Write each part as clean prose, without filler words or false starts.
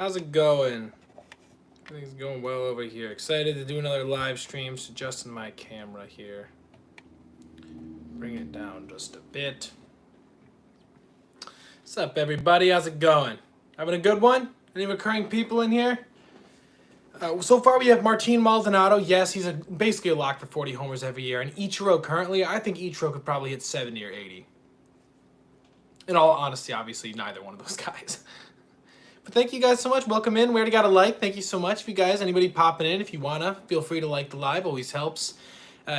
How's it going? Everything's going well over here. Excited to do another live stream. So adjusting my camera here. Bring it down just a bit. What's up, everybody? How's it going? Having a good one? Any recurring people in here? So far, we have Martin Maldonado. Yes, he's basically a lock for 40 homers every year. And Ichiro currently, I think Ichiro could probably hit 70 or 80. In all honesty, obviously, neither one of those guys. But thank you guys so much. Welcome in. We already got a like. Thank you so much. If you guys, anybody popping in, if you wanna, feel free to like the live. Always helps.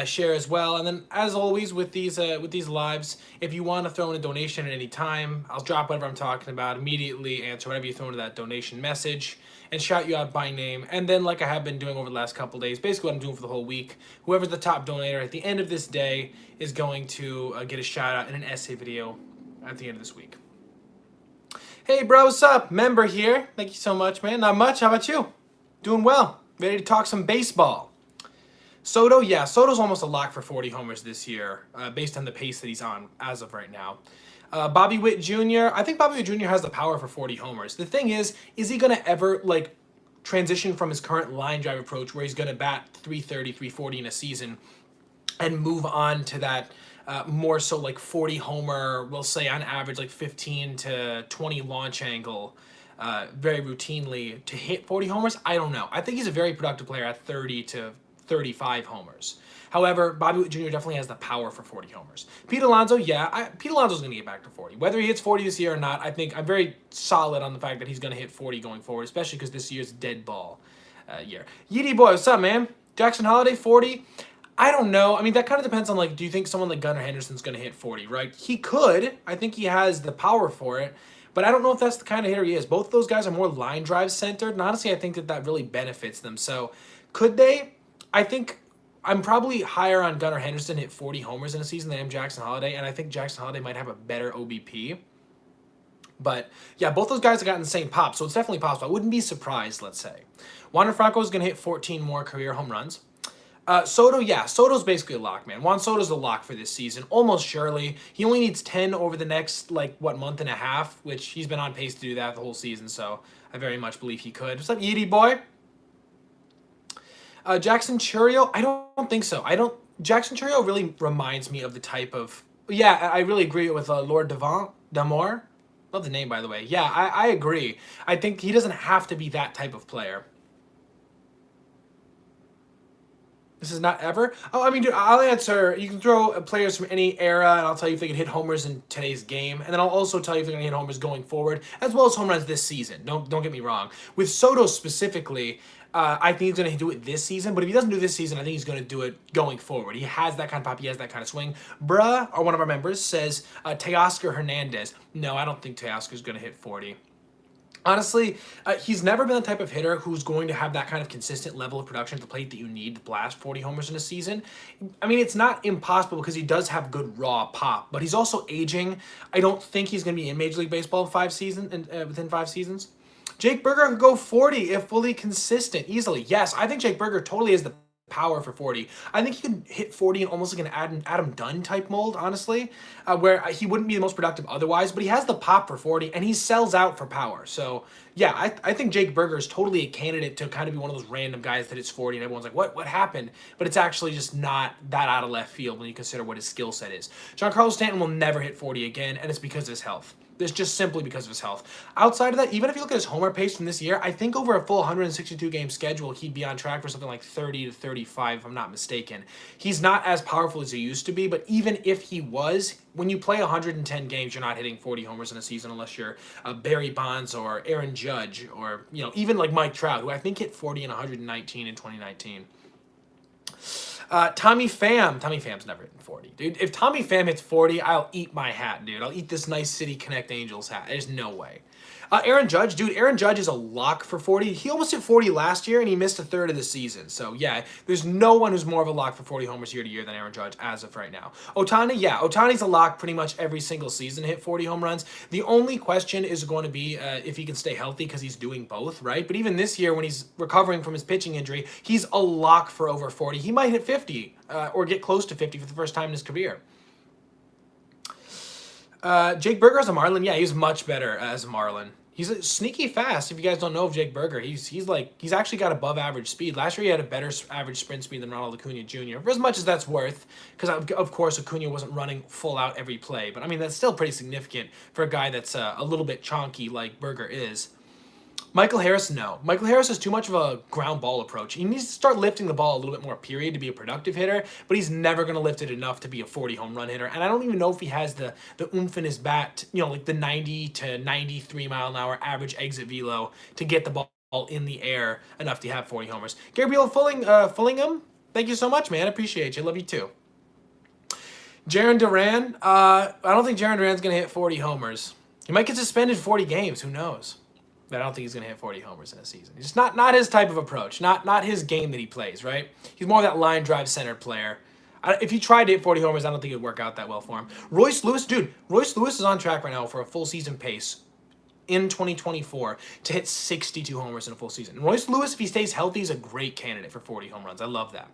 Share as well. And then, as always, with these lives, if you want to throw in a donation at any time, I'll drop whatever I'm talking about immediately. Answer whatever you throw into that donation message, and shout you out by name. And then, like I have been doing over the last couple days, basically what I'm doing for the whole week, whoever's the top donator at the end of this day is going to get a shout out in an essay video at the end of this week. Hey, bro, what's up? Member here. Thank you so much, man. Not much. How about you? Doing well. Ready to talk some baseball. Soto, yeah, Soto's almost a lock for 40 homers this year, based on the pace that he's on as of right now. Bobby Witt Jr., I think Bobby Witt Jr. has the power for 40 homers. The thing is he going to ever, transition from his current line drive approach where he's going to bat 330, 340 in a season and move on to that more so 40 homer, we'll say on average 15 to 20 launch angle very routinely to hit 40 homers? I don't know. I think he's a very productive player at 30 to 35 homers. However, Bobby Witt Jr. definitely has the power for 40 homers. Pete Alonso, yeah, Pete Alonso's going to get back to 40. Whether he hits 40 this year or not, I think I'm very solid on the fact that he's going to hit 40 going forward, especially because this year's dead ball year. Yeedy boy, what's up, man? Jackson Holiday, 40. I don't know. I mean, that kind of depends on, do you think someone like Gunnar Henderson's going to hit 40, right? He could. I think he has the power for it. But I don't know if that's the kind of hitter he is. Both of those guys are more line drive centered. And honestly, I think that really benefits them. So could they? I think I'm probably higher on Gunnar Henderson hit 40 homers in a season than I am Jackson Holiday. And I think Jackson Holiday might have a better OBP. But yeah, both those guys have gotten the same pop. So it's definitely possible. I wouldn't be surprised, let's say. Wander Franco is going to hit 14 more career home runs. Soto, yeah, Soto's basically a lock, man. Juan Soto's a lock for this season, almost surely. He only needs 10 over the next, month and a half, which he's been on pace to do that the whole season, so I very much believe he could. What's up, Yeedy boy? Jackson Chourio, I don't think so. Jackson Chourio really reminds me of the type of, yeah, I really agree with Lord D'Amour. Love the name, by the way. Yeah, I agree. I think he doesn't have to be that type of player. This is not ever? Oh, I mean, dude, I'll answer. You can throw players from any era, and I'll tell you if they can hit homers in today's game. And then I'll also tell you if they're going to hit homers going forward, as well as home runs this season. Don't get me wrong. With Soto specifically, I think he's going to do it this season. But if he doesn't do it this season, I think he's going to do it going forward. He has that kind of pop. He has that kind of swing. Bruh, or one of our members, says Teoscar Hernandez. No, I don't think Teoscar's going to hit 40. Honestly, he's never been the type of hitter who's going to have that kind of consistent level of production at the plate that you need to blast 40 homers in a season. I mean, it's not impossible because he does have good raw pop, but he's also aging. I don't think he's going to be in Major League Baseball within 5 seasons. Jake Berger could go 40 if fully consistent, easily. Yes, I think Jake Berger totally has the power for 40. I think he could hit 40 in almost like an Adam Dunn type mold, honestly, where he wouldn't be the most productive otherwise, but he has the pop for 40 and he sells out for power. So yeah, I think Jake Berger is totally a candidate to kind of be one of those random guys that hits 40 and everyone's like, what happened? But it's actually just not that out of left field when you consider what his skill set is. Giancarlo Stanton will never hit 40 again, and it's because of his health. It's just simply because of his health. Outside of that, even if you look at his homer pace from this year, I think over a full 162-game schedule, he'd be on track for something like 30 to 35, if I'm not mistaken. He's not as powerful as he used to be, but even if he was, when you play 110 games, you're not hitting 40 homers in a season unless you're Barry Bonds or Aaron Judge or, even like Mike Trout, who I think hit 40 in 119 in 2019. Tommy Pham's never hitting 40, dude. If Tommy Pham hits 40, I'll eat my hat, dude. I'll eat this nice City Connect Angels hat. There's no way. Aaron Judge, dude, Aaron Judge is a lock for 40. He almost hit 40 last year, and he missed a third of the season. So, yeah, there's no one who's more of a lock for 40 homers year to year than Aaron Judge as of right now. Ohtani, yeah, Ohtani's a lock pretty much every single season, hit 40 home runs. The only question is going to be if he can stay healthy because he's doing both, right? But even this year when he's recovering from his pitching injury, he's a lock for over 40. He might hit 50 or get close to 50 for the first time in his career. Jake Berger as a Marlin, yeah, he's much better as a Marlin. He's sneaky fast. If you guys don't know of Jake Berger, he's actually got above average speed. Last year he had a better average sprint speed than Ronald Acuna Jr. For as much as that's worth, because of course Acuna wasn't running full out every play, but I mean that's still pretty significant for a guy that's a little bit chonky like Berger is. Michael Harris, no. Michael Harris has too much of a ground ball approach. He needs to start lifting the ball a little bit more, period, to be a productive hitter, but he's never going to lift it enough to be a 40 home run hitter. And I don't even know if he has the oomph in his bat, like the 90 to 93 mile an hour average exit velo to get the ball in the air enough to have 40 homers. Gabriel Fullingham, thank you so much, man. I appreciate you. Love you too. Jarren Duran, I don't think Jarren Duran's going to hit 40 homers. He might get suspended 40 games. Who knows? But I don't think he's going to hit 40 homers in a season. It's not his type of approach, not his game that he plays, right? He's more of that line drive centered player. If he tried to hit 40 homers, I don't think it would work out that well for him. Royce Lewis is on track right now for a full season pace in 2024 to hit 62 homers in a full season. And Royce Lewis, if he stays healthy, is a great candidate for 40 home runs. I love that.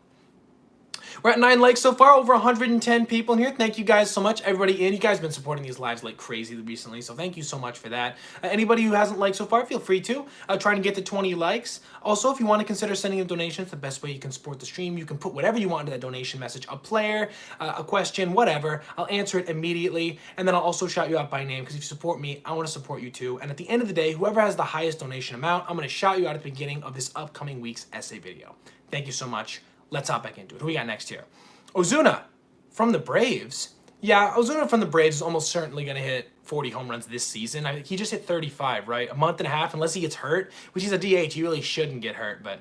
We're at 9 likes so far, over 110 people in here. Thank you guys so much, everybody in. You guys have been supporting these lives like crazy recently, so thank you so much for that. Anybody who hasn't liked so far, feel free to. Trying to get to 20 likes. Also, if you want to consider sending a donation, it's the best way you can support the stream. You can put whatever you want into that donation message, a player, a question, whatever. I'll answer it immediately, and then I'll also shout you out by name, because if you support me, I want to support you too. And at the end of the day, whoever has the highest donation amount, I'm going to shout you out at the beginning of this upcoming week's essay video. Thank you so much. Let's hop back into it. Who we got next here? Ozuna from the Braves. Yeah, Ozuna from the Braves is almost certainly going to hit 40 home runs this season. He just hit 35, right? A month and a half, unless he gets hurt, which he's a DH. He really shouldn't get hurt, but...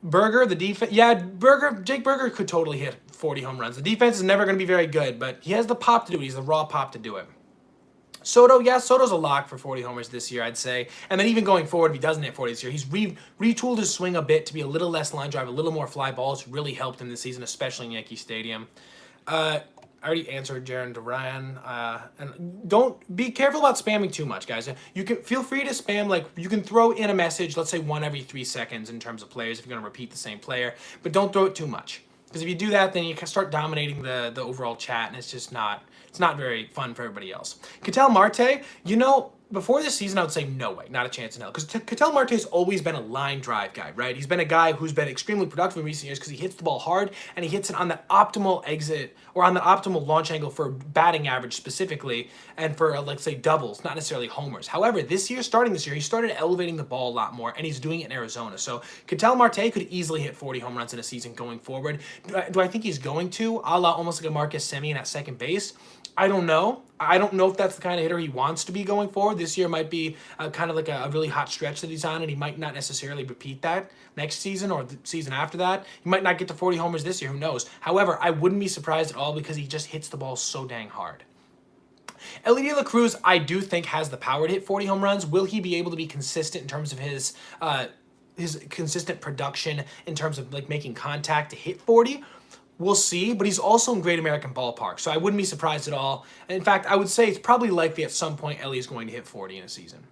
Berger, the defense... Yeah, Jake Berger could totally hit 40 home runs. The defense is never going to be very good, but he has the pop to do it. He's the raw pop to do it. Soto, yeah, Soto's a lock for 40 homers this year, I'd say. And then even going forward, if he doesn't hit 40 this year, he's retooled his swing a bit to be a little less line drive, a little more fly balls. Really helped him this season, especially in Yankee Stadium. I already answered Jarren Duran. And don't be careful about spamming too much, guys. You can feel free to spam, like you can throw in a message, let's say 1 every 3 seconds in terms of players if you're going to repeat the same player, but don't throw it too much. Because if you do that, then you can start dominating the overall chat, and it's just not very fun for everybody else. Ketel Marte, before this season, I would say no way, not a chance in hell. Because Ketel Marte's always been a line drive guy, right? He's been a guy who's been extremely productive in recent years because he hits the ball hard and he hits it on the optimal exit or on the optimal launch angle for batting average specifically and for, let's say, doubles, not necessarily homers. However, starting this year, he started elevating the ball a lot more, and he's doing it in Arizona. So Ketel Marte could easily hit 40 home runs in a season going forward. Do I think he's going to, a la almost like a Marcus Semien at second base? I don't know. I don't know if that's the kind of hitter he wants to be going forward. This year might be kind of like a really hot stretch that he's on, and he might not necessarily repeat that next season or the season after that. He might not get to 40 homers this year. Who knows? However, I wouldn't be surprised at all because he just hits the ball so dang hard. Ellie De La Cruz, I do think, has the power to hit 40 home runs. Will he be able to be consistent in terms of his consistent production in terms of like making contact to hit 40? We'll see, but he's also in Great American Ballpark, so I wouldn't be surprised at all. In fact, I would say it's probably likely at some point Ellie is going to hit 40 in a season.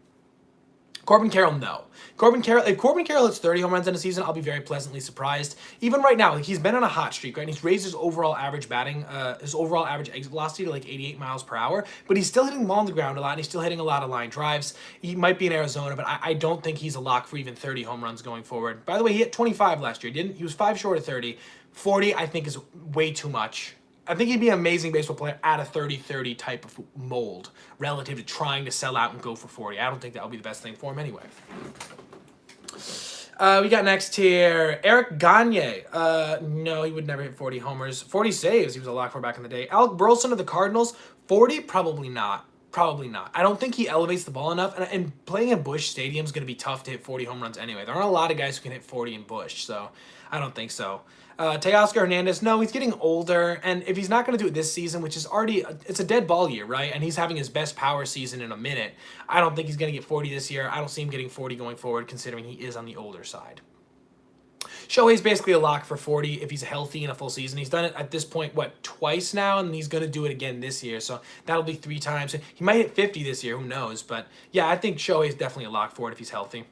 Corbin Carroll, no. If Corbin Carroll hits 30 home runs in a season, I'll be very pleasantly surprised. Even right now, he's been on a hot streak, right? And he's raised his overall average exit velocity to like 88 miles per hour, but he's still hitting the ball on the ground a lot, and he's still hitting a lot of line drives. He might be in Arizona, but I don't think he's a lock for even 30 home runs going forward. By the way, he hit 25 last year, didn't he? Was 5 short of 30. 40, I think, is way too much. I think he'd be an amazing baseball player at a 30-30 type of mold relative to trying to sell out and go for 40. I don't think that would be the best thing for him anyway. We got next here, Eric Gagne. No, he would never hit 40 homers. 40 saves, he was a lock for back in the day. Alec Burleson of the Cardinals, 40? Probably not. Probably not. I don't think he elevates the ball enough, and playing in Busch Stadium is going to be tough to hit 40 home runs anyway. There aren't a lot of guys who can hit 40 in Busch, so I don't think so. Teoscar Hernandez, no, he's getting older, and if he's not going to do it this season, which is already, it's a dead ball year, right, and he's having his best power season in a minute, I don't think he's going to get 40 this year. I don't see him getting 40 going forward, considering he is on the older side. Shohei's basically a lock for 40 if he's healthy in a full season. He's done it at this point, twice now, and he's going to do it again this year, so that'll be 3 times. He might hit 50 this year, who knows, but yeah, I think Shohei's definitely a lock for it if he's healthy.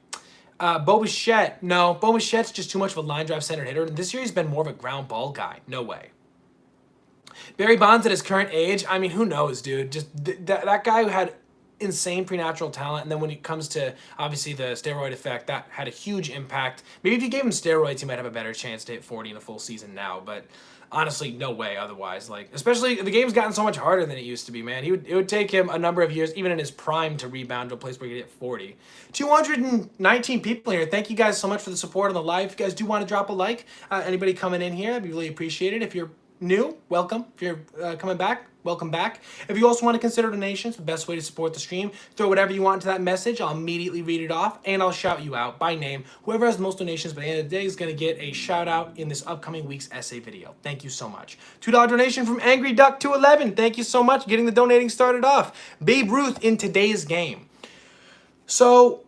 Bo Bichette, no. Bo Bichette's just too much of a line drive centered hitter. This year he's been more of a ground ball guy. No way. Barry Bonds at his current age, I mean, who knows, dude? Just that guy who had insane preternatural talent, and then when it comes to obviously the steroid effect, that had a huge impact. Maybe if you gave him steroids, he might have a better chance to hit 40 in a full season now, but honestly, no way otherwise. Like, especially the game's gotten so much harder than it used to be, man. It would take him a number of years, even in his prime, to rebound to a place where he could hit 40. 219 people here. Thank you guys so much for the support on the live. If you guys do want to drop a like, anybody coming in here, I'd be really appreciated. If you're new, welcome. If you're coming back, welcome back. If you also want to consider donations, the best way to support the stream, throw whatever you want into that message. I'll immediately read it off, and I'll shout you out by name. Whoever has the most donations by the end of the day is going to get a shout out in this upcoming week's essay video. Thank you so much. $2 donation from Angry Duck 211. Thank you so much. Getting the donating started off. Babe Ruth in today's game. So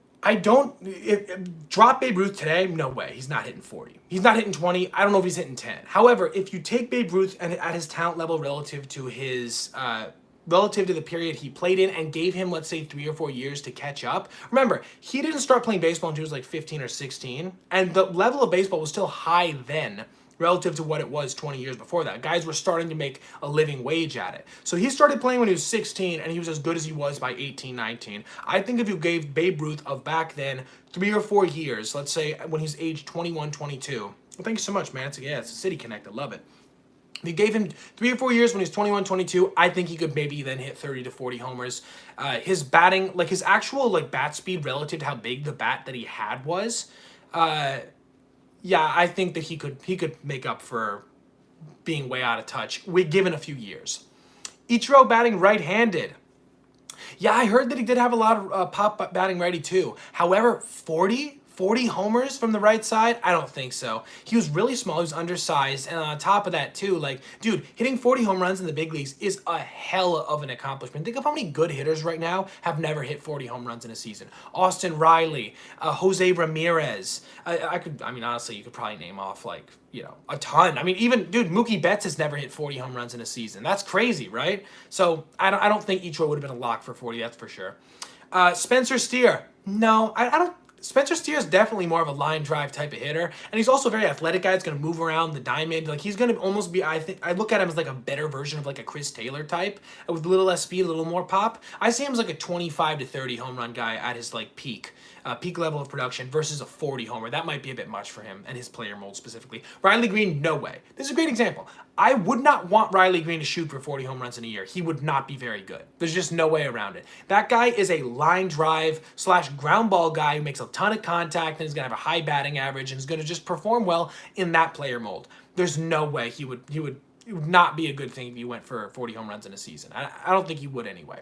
drop Babe Ruth today, no way. He's not hitting 40. He's not hitting 20. I don't know if he's hitting 10. However, if you take Babe Ruth and at his talent level relative to his relative to the period he played in and gave him, let's say, 3 or 4 years to catch up. Remember, he didn't start playing baseball until he was like 15 or 16, and the level of baseball was still high then relative to what it was 20 years before that. Guys were starting to make a living wage at it. So he started playing when he was 16, and he was as good as he was by 18, 19. I think if you gave Babe Ruth of back then 3 or 4 years, let's say when he's age 21, 22. Well, thank you so much, man. It's a City Connect. I love it. If you gave him 3 or 4 years when he's 21, 22, I think he could maybe then hit 30 to 40 homers. His batting, like his actual like bat speed relative to how big the bat that he had was, yeah, I think that he could make up for being way out of touch, given a few years. Ichiro batting right-handed. Yeah, I heard that he did have a lot of pop batting righty too. However, 40 homers from the right side? I don't think so. He was really small, he was undersized, and on top of that too, like, dude, hitting 40 home runs in the big leagues is a hell of an accomplishment. Think of how many good hitters right now have never hit 40 home runs in a season. Austin Riley, Jose Ramirez. I mean, honestly, you could probably name off, like, you know, a ton. I mean, even, dude, Mookie Betts has never hit 40 home runs in a season. That's crazy, right? So I don't think Ichiro would have been a lock for 40, that's for sure. Spencer Steer. No, I don't. Spencer Steer is definitely more of a line drive type of hitter, and he's also a very athletic guy. He's going to move around the diamond. Like, he's going to almost be, I look at him as like a better version of like a Chris Taylor type with a little less speed, a little more pop. I see him as like a 25 to 30 home run guy at his like peak level of production versus a 40 homer. That might be a bit much for him and his player mold specifically. Riley Green, no way. This is a great example. I would not want Riley Green to shoot for 40 home runs in a year. He would not be very good. There's just no way around it. That guy is a line drive / ground ball guy who makes a ton of contact and is going to have a high batting average and is going to just perform well in that player mold. There's no way it would not be a good thing if you went for 40 home runs in a season. I don't think he would anyway.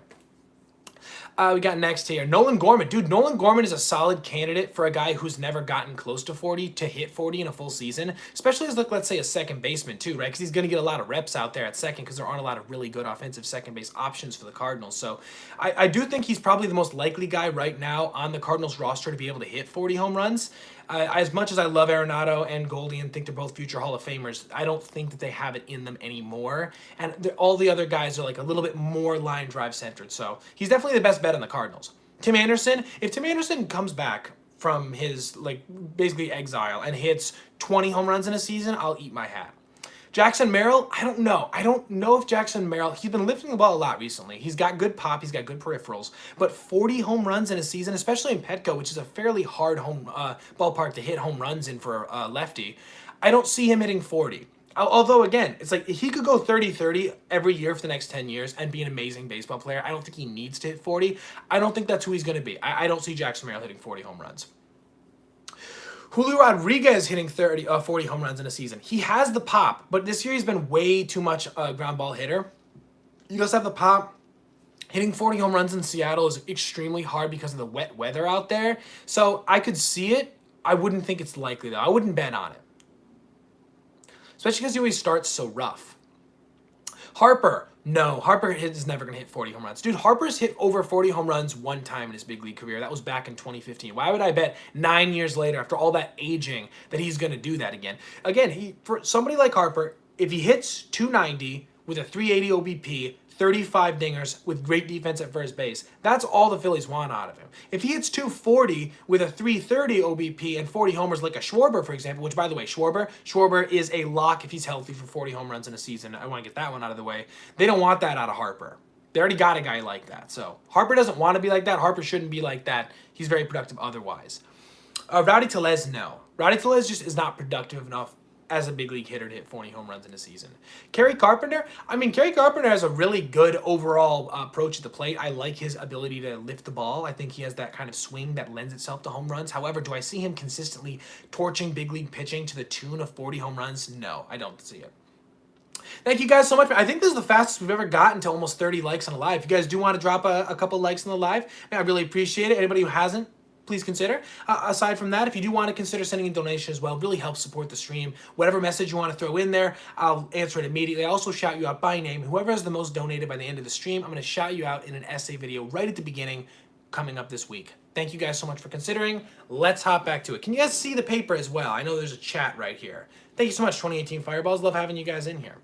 We got next here, Nolan Gorman. Dude, Nolan Gorman is a solid candidate for a guy who's never gotten close to 40 to hit 40 in a full season, especially as, like, let's say, a second baseman too, right? Because he's going to get a lot of reps out there at second because there aren't a lot of really good offensive second base options for the Cardinals. So I do think he's probably the most likely guy right now on the Cardinals roster to be able to hit 40 home runs. As much as I love Arenado and Goldie and think they're both future Hall of Famers, I don't think that they have it in them anymore. And all the other guys are like a little bit more line drive centered. So he's definitely the best bet on the Cardinals. Tim Anderson, if Tim Anderson comes back from his like basically exile and hits 20 home runs in a season, I'll eat my hat. Jackson Merrill, I don't know. I don't know if Jackson Merrill, he's been lifting the ball a lot recently. He's got good pop, he's got good peripherals, but 40 home runs in a season, especially in Petco, which is a fairly hard ballpark to hit home runs in for a lefty, I don't see him hitting 40. Although, again, it's like he could go 30-30 every year for the next 10 years and be an amazing baseball player. I don't think he needs to hit 40. I don't think that's who he's going to be. I don't see Jackson Merrill hitting 40 home runs. Julio Rodriguez hitting 40 home runs in a season. He has the pop, but this year he's been way too much a ground ball hitter. He does have the pop. Hitting 40 home runs in Seattle is extremely hard because of the wet weather out there. So I could see it. I wouldn't think it's likely, though. I wouldn't bet on it. Especially because he always starts so rough. Harper. No, Harper is never going to hit 40 home runs. Dude, Harper's hit over 40 home runs one time in his big league career. That was back in 2015. Why would I bet 9 years later, after all that aging, that he's going to do that again? Again, for somebody like Harper, if he hits 290 with a 380 OBP, 35 dingers with great defense at first base. That's all the Phillies want out of him. If he hits 240 with a 330 OBP and 40 homers like a Schwarber, for example, which, by the way, Schwarber is a lock if he's healthy for 40 home runs in a season. I want to get that one out of the way. They don't want that out of Harper. They already got a guy like that. So Harper doesn't want to be like that. Harper shouldn't be like that. He's very productive otherwise. Rowdy Tellez, no. Rowdy Tellez just is not productive enough as a big league hitter to hit 40 home runs in a season. Kerry Carpenter, Kerry Carpenter has a really good overall approach at the plate. I like his ability to lift the ball. I think he has that kind of swing that lends itself to home runs. However, do I see him consistently torching big league pitching to the tune of 40 home runs? No, I don't see it. Thank you guys so much. I think this is the fastest we've ever gotten to almost 30 likes on a live. If you guys do want to drop a couple likes on the live, I really appreciate it. Anybody who hasn't, please consider. Aside from that, if you do want to consider sending a donation as well, it really helps support the stream. Whatever message you want to throw in there, I'll answer it immediately. I also shout you out by name. Whoever has the most donated by the end of the stream, I'm going to shout you out in an essay video right at the beginning coming up this week. Thank you guys so much for considering. Let's hop back to it. Can you guys see the paper as well? I know there's a chat right here. Thank you so much, 2018 Fireballs. Love having you guys in here.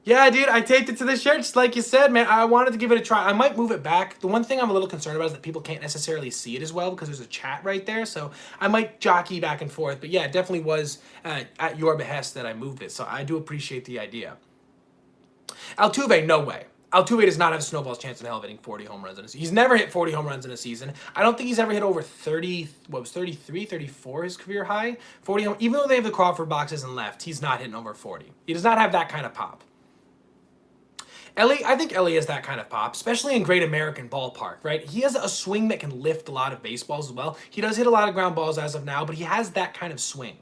Yeah, dude, I taped it to the shirt, just like you said, man. I wanted to give it a try. I might move it back. The one thing I'm a little concerned about is that people can't necessarily see it as well because there's a chat right there. So I might jockey back and forth. But yeah, it definitely was at your behest that I moved it. So I do appreciate the idea. Altuve, no way. Altuve does not have a snowball's chance in hell of hitting 40 home runs in a season. He's never hit 40 home runs in a season. I don't think he's ever hit over 30, 33, 34 his career high. 40 home, even though they have the Crawford boxes and left, he's not hitting over 40. He does not have that kind of pop. Ellie, I think Ellie has that kind of pop, especially in Great American Ballpark, right? He has a swing that can lift a lot of baseballs as well. He does hit a lot of ground balls as of now, but he has that kind of swing.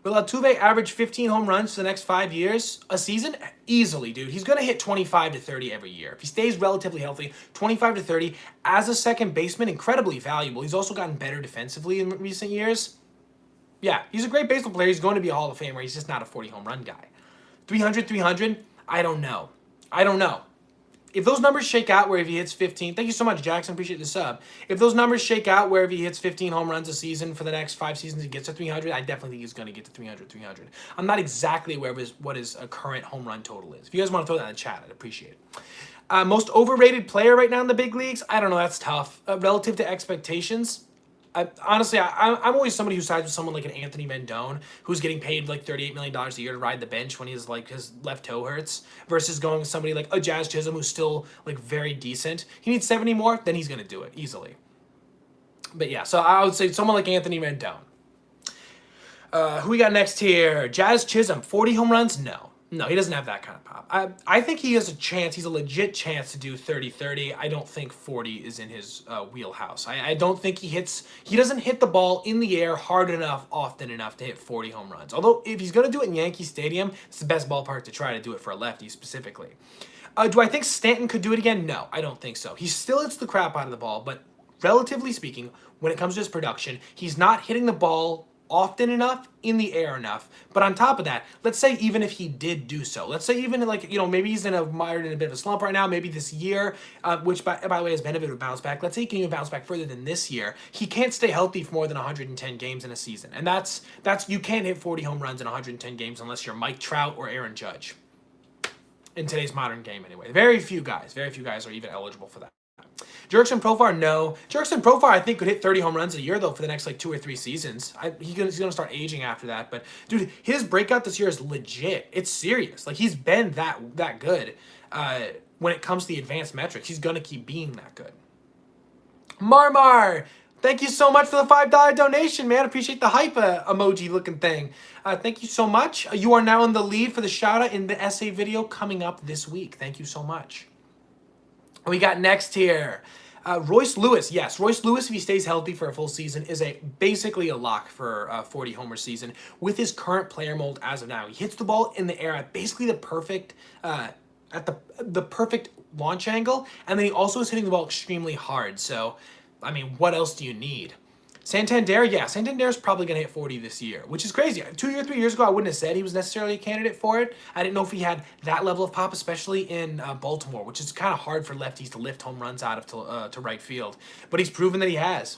Will Altuve average 15 home runs for the next 5 years a season? Easily, dude. He's going to hit 25 to 30 every year. If he stays relatively healthy, 25 to 30. As a second baseman, incredibly valuable. He's also gotten better defensively in recent years. Yeah, he's a great baseball player. He's going to be a Hall of Famer. He's just not a 40 home run guy. 300, I don't know. If those numbers shake out where if he hits 15, thank you so much, Jackson. Appreciate the sub. If those numbers shake out where if he hits 15 home runs a season for the next 5 seasons, he gets to 300, I definitely think he's going to get to 300. I'm not exactly aware of what his current home run total is. If you guys want to throw that in the chat, I'd appreciate it. Most overrated player right now in the big leagues? I don't know. That's tough. Relative to expectations, honestly, I'm always somebody who sides with someone like an Anthony Rendon, who's getting paid like $38 million a year to ride the bench when he's like his left toe hurts, versus going with somebody like a Jazz Chisholm who's still like very decent. He needs 70 more, then he's gonna do it easily. But yeah, so I would say someone like Anthony Rendon. Who we got next here? Jazz Chisholm, 40 home runs? No, he doesn't have that kind of pop. I think he has a chance. He's a legit chance to do 30-30. I don't think 40 is in his wheelhouse. I don't think he doesn't hit the ball in the air hard enough, often enough to hit 40 home runs. Although, if he's going to do it in Yankee Stadium, it's the best ballpark to try to do it for a lefty specifically. Do I think Stanton could do it again? No, I don't think so. He still hits the crap out of the ball, but relatively speaking, when it comes to his production, he's not hitting the ball often enough, in the air enough. But on top of that, let's say even if he did do so, let's say even like, maybe he's mired in a bit of a slump right now, maybe this year, which by the way has been a bit of a bounce back. Let's say he can even bounce back further than this year. He can't stay healthy for more than 110 games in a season. And that's you can't hit 40 home runs in 110 games unless you're Mike Trout or Aaron Judge. In today's modern game anyway. Very few guys are even eligible for that. Jurickson Profar, no. Jurickson Profar, I think, could hit 30 home runs a year, though, for the next, 2 or 3 seasons. He's going to start aging after that. But, dude, his breakout this year is legit. It's serious. He's been that good when it comes to the advanced metrics. He's going to keep being that good. Marmar, thank you so much for the $5 donation, man. Appreciate the hype emoji-looking thing. Thank you so much. You are now in the lead for the shout-out in the essay video coming up this week. Thank you so much. We got next here, Royce Lewis. Yes, Royce Lewis, if he stays healthy for a full season, is basically a lock for a 40 homer season with his current player mold as of now. He hits the ball in the air at basically the perfect the perfect launch angle, and then he also is hitting the ball extremely hard. So, what else do you need? Santander, yeah, Santander's probably going to hit 40 this year, which is crazy. 2 or 3 years ago, I wouldn't have said he was necessarily a candidate for it. I didn't know if he had that level of pop, especially in Baltimore, which is kind of hard for lefties to lift home runs out of to right field. But he's proven that he has.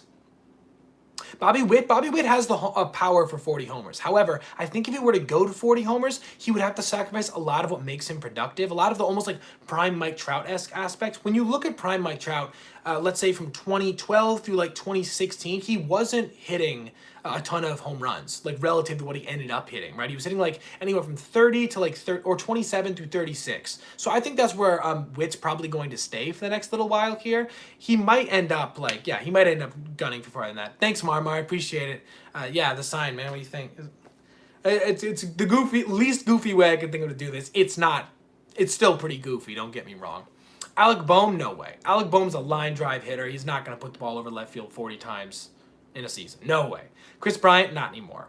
Bobby Witt has the power for 40 homers. However, I think if he were to go to 40 homers, he would have to sacrifice a lot of what makes him productive, a lot of the almost like prime Mike Trout-esque aspects. When you look at prime Mike Trout, let's say from 2012 through like 2016, he wasn't hitting a ton of home runs, like relative to what he ended up hitting, right? He was hitting like anywhere from 30 to like 30 or 27 through 36. So I think that's where Witt's probably going to stay for the next little while here. He might end up like, yeah, he might end up gunning for farther than that. Thanks, Marmar. I appreciate it. Yeah, the sign, man. What do you think? It's the least goofy way I can think of to do this. It's not. It's still pretty goofy. Don't get me wrong. Alec Boehm, no way. Alec Boehm's a line drive hitter. He's not going to put the ball over left field 40 times in a season. No way. Chris Bryant, not anymore.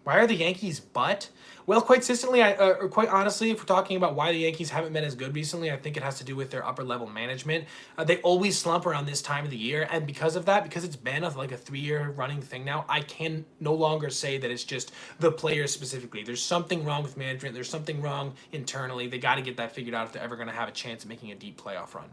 Why are the Yankees but? Well, quite consistently, or quite honestly, if we're talking about why the Yankees haven't been as good recently, I think it has to do with their upper level management. They always slump around this time of the year, and because of that, because it's been like a 3-year running thing now, I can no longer say that it's just the players specifically. There's something wrong with management. There's something wrong internally. They got to get that figured out if they're ever going to have a chance at making a deep playoff run.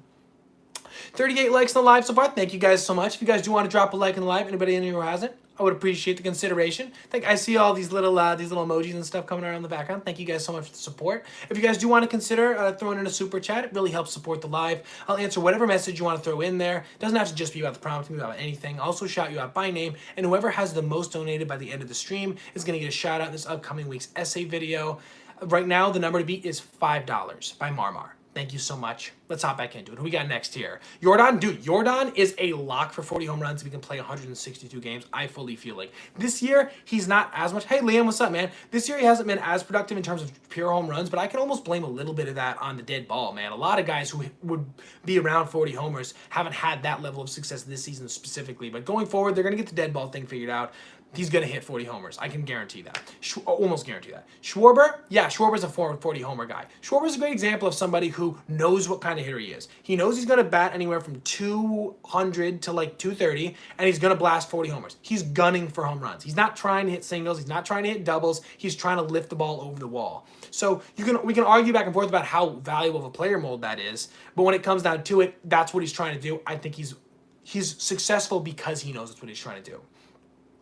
38 likes on the live so far. Thank you guys so much. If you guys do want to drop a like in the live, anybody in here who hasn't, I would appreciate the consideration. I see all these little emojis and stuff coming around in the background. Thank you guys so much for the support. If you guys do want to consider throwing in a super chat, it really helps support the live. I'll answer whatever message you want to throw in there. It doesn't have to just be about the prompt, it can be about anything. I'll also shout you out by name, and whoever has the most donated by the end of the stream is going to get a shout out in this upcoming week's essay video. Right now, the number to beat is $5 by Marmar. Thank you so much. Let's hop back into it. Who we got next here? Jordan. Dude, Jordan is a lock for 40 home runs if he can play 162 games. I fully feel like. This year, he's not as much. Hey, Liam, what's up, man? This year, he hasn't been as productive in terms of pure home runs, but I can almost blame a little bit of that on the dead ball, man. A lot of guys who would be around 40 homers haven't had that level of success this season specifically. But going forward, they're going to get the dead ball thing figured out. He's going to hit 40 homers. I can guarantee that. Almost guarantee that. Schwarber? Yeah, Schwarber's a 40 homer guy. Schwarber's a great example of somebody who knows what kind of hitter he is. He knows he's going to bat anywhere from 200 to like 230, and he's going to blast 40 homers. He's gunning for home runs. He's not trying to hit singles. He's not trying to hit doubles. He's trying to lift the ball over the wall. So we can argue back and forth about how valuable of a player mold that is, but when it comes down to it, that's what he's trying to do. I think he's successful because he knows that's what he's trying to do.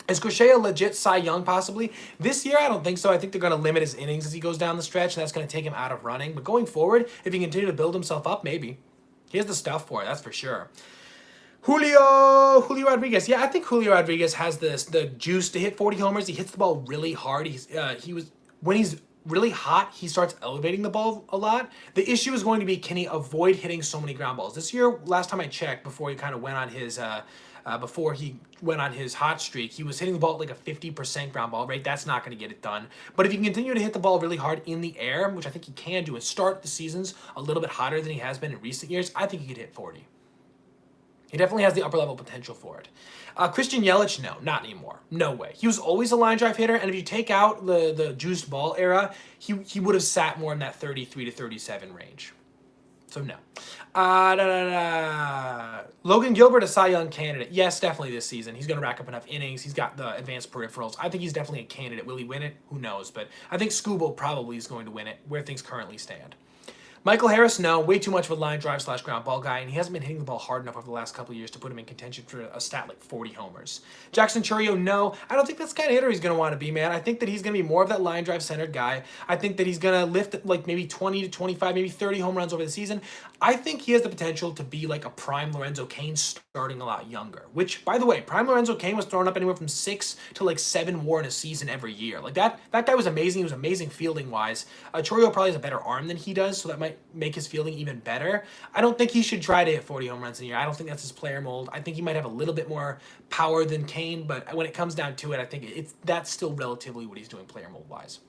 Is Crochet a legit Cy Young possibly? This year, I don't think so. I think they're going to limit his innings as he goes down the stretch, and that's going to take him out of running. But going forward, if he continue to build himself up, maybe. He has the stuff for it, that's for sure. Julio Rodriguez. Yeah, I think Julio Rodriguez has the juice to hit 40 homers. He hits the ball really hard. When he's really hot, he starts elevating the ball a lot. The issue is going to be, can he avoid hitting so many ground balls? This year, last time I checked, before he kind of went on his hot streak, he was hitting the ball at like a 50% ground ball rate. That's not going to get it done. But if he can continue to hit the ball really hard in the air, which I think he can do, and start the seasons a little bit hotter than he has been in recent years, I think he could hit 40. He definitely has the upper level potential for it. Christian Yelich, no, not anymore. No way. He was always a line drive hitter, and if you take out the juiced ball era, he would have sat more in that 33 to 37 range. So no. Logan Gilbert, a Cy Young candidate. Yes, definitely this season. He's going to rack up enough innings. He's got the advanced peripherals. I think he's definitely a candidate. Will he win it? Who knows? But I think Scooble probably is going to win it where things currently stand. Michael Harris, no, way too much of a line drive / ground ball guy, and he hasn't been hitting the ball hard enough over the last couple of years to put him in contention for a stat like 40 homers. Jackson Chourio, no, I don't think that's the kind of hitter he's going to want to be, man. I think that he's going to be more of that line drive centered guy. I think that he's going to lift like maybe 20 to 25, maybe 30 home runs over the season. I think he has the potential to be like a prime Lorenzo Cain starting a lot younger, which, by the way, prime Lorenzo Cain was throwing up anywhere from 6 to like 7 WAR in a season every year. Like that guy was amazing. He was amazing fielding wise. Chourio probably has a better arm than he does, so that might make his fielding even better. I don't think he should try to hit 40 home runs in a year. I don't think that's his player mold. I think he might have a little bit more power than Cain, but when it comes down to it, I think that's still relatively what he's doing player mold wise.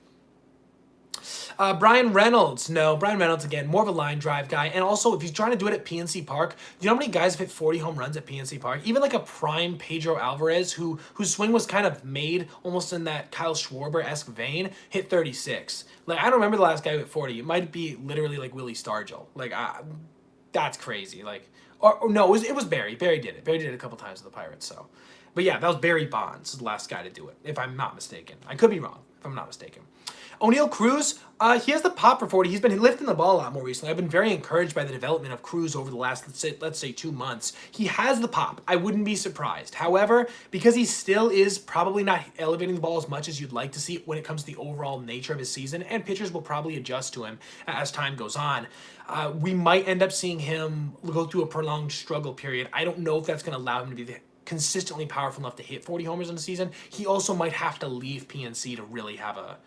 Brian Reynolds, no. Brian Reynolds, again, more of a line drive guy. And also, if he's trying to do it at PNC Park, do you know how many guys have hit 40 home runs at PNC Park? Even like a prime Pedro Alvarez, whose swing was kind of made almost in that Kyle Schwarber-esque vein, hit 36. Like, I don't remember the last guy who hit 40. It might be literally like Willie Stargell. Like, that's crazy. Like, or no, it was Barry. Barry did it. Barry did it a couple times with the Pirates, so. But yeah, that was Barry Bonds, the last guy to do it, if I'm not mistaken. I could be wrong. if I'm not mistaken. O'Neal Cruz, he has the pop for 40. He's been lifting the ball a lot more recently. I've been very encouraged by the development of Cruz over the last, let's say 2 months. He has the pop. I wouldn't be surprised. However, because he still is probably not elevating the ball as much as you'd like to see when it comes to the overall nature of his season, and pitchers will probably adjust to him as time goes on, we might end up seeing him go through a prolonged struggle period. I don't know if that's going to allow him to be consistently powerful enough to hit 40 homers in a season. He also might have to leave PNC to really have a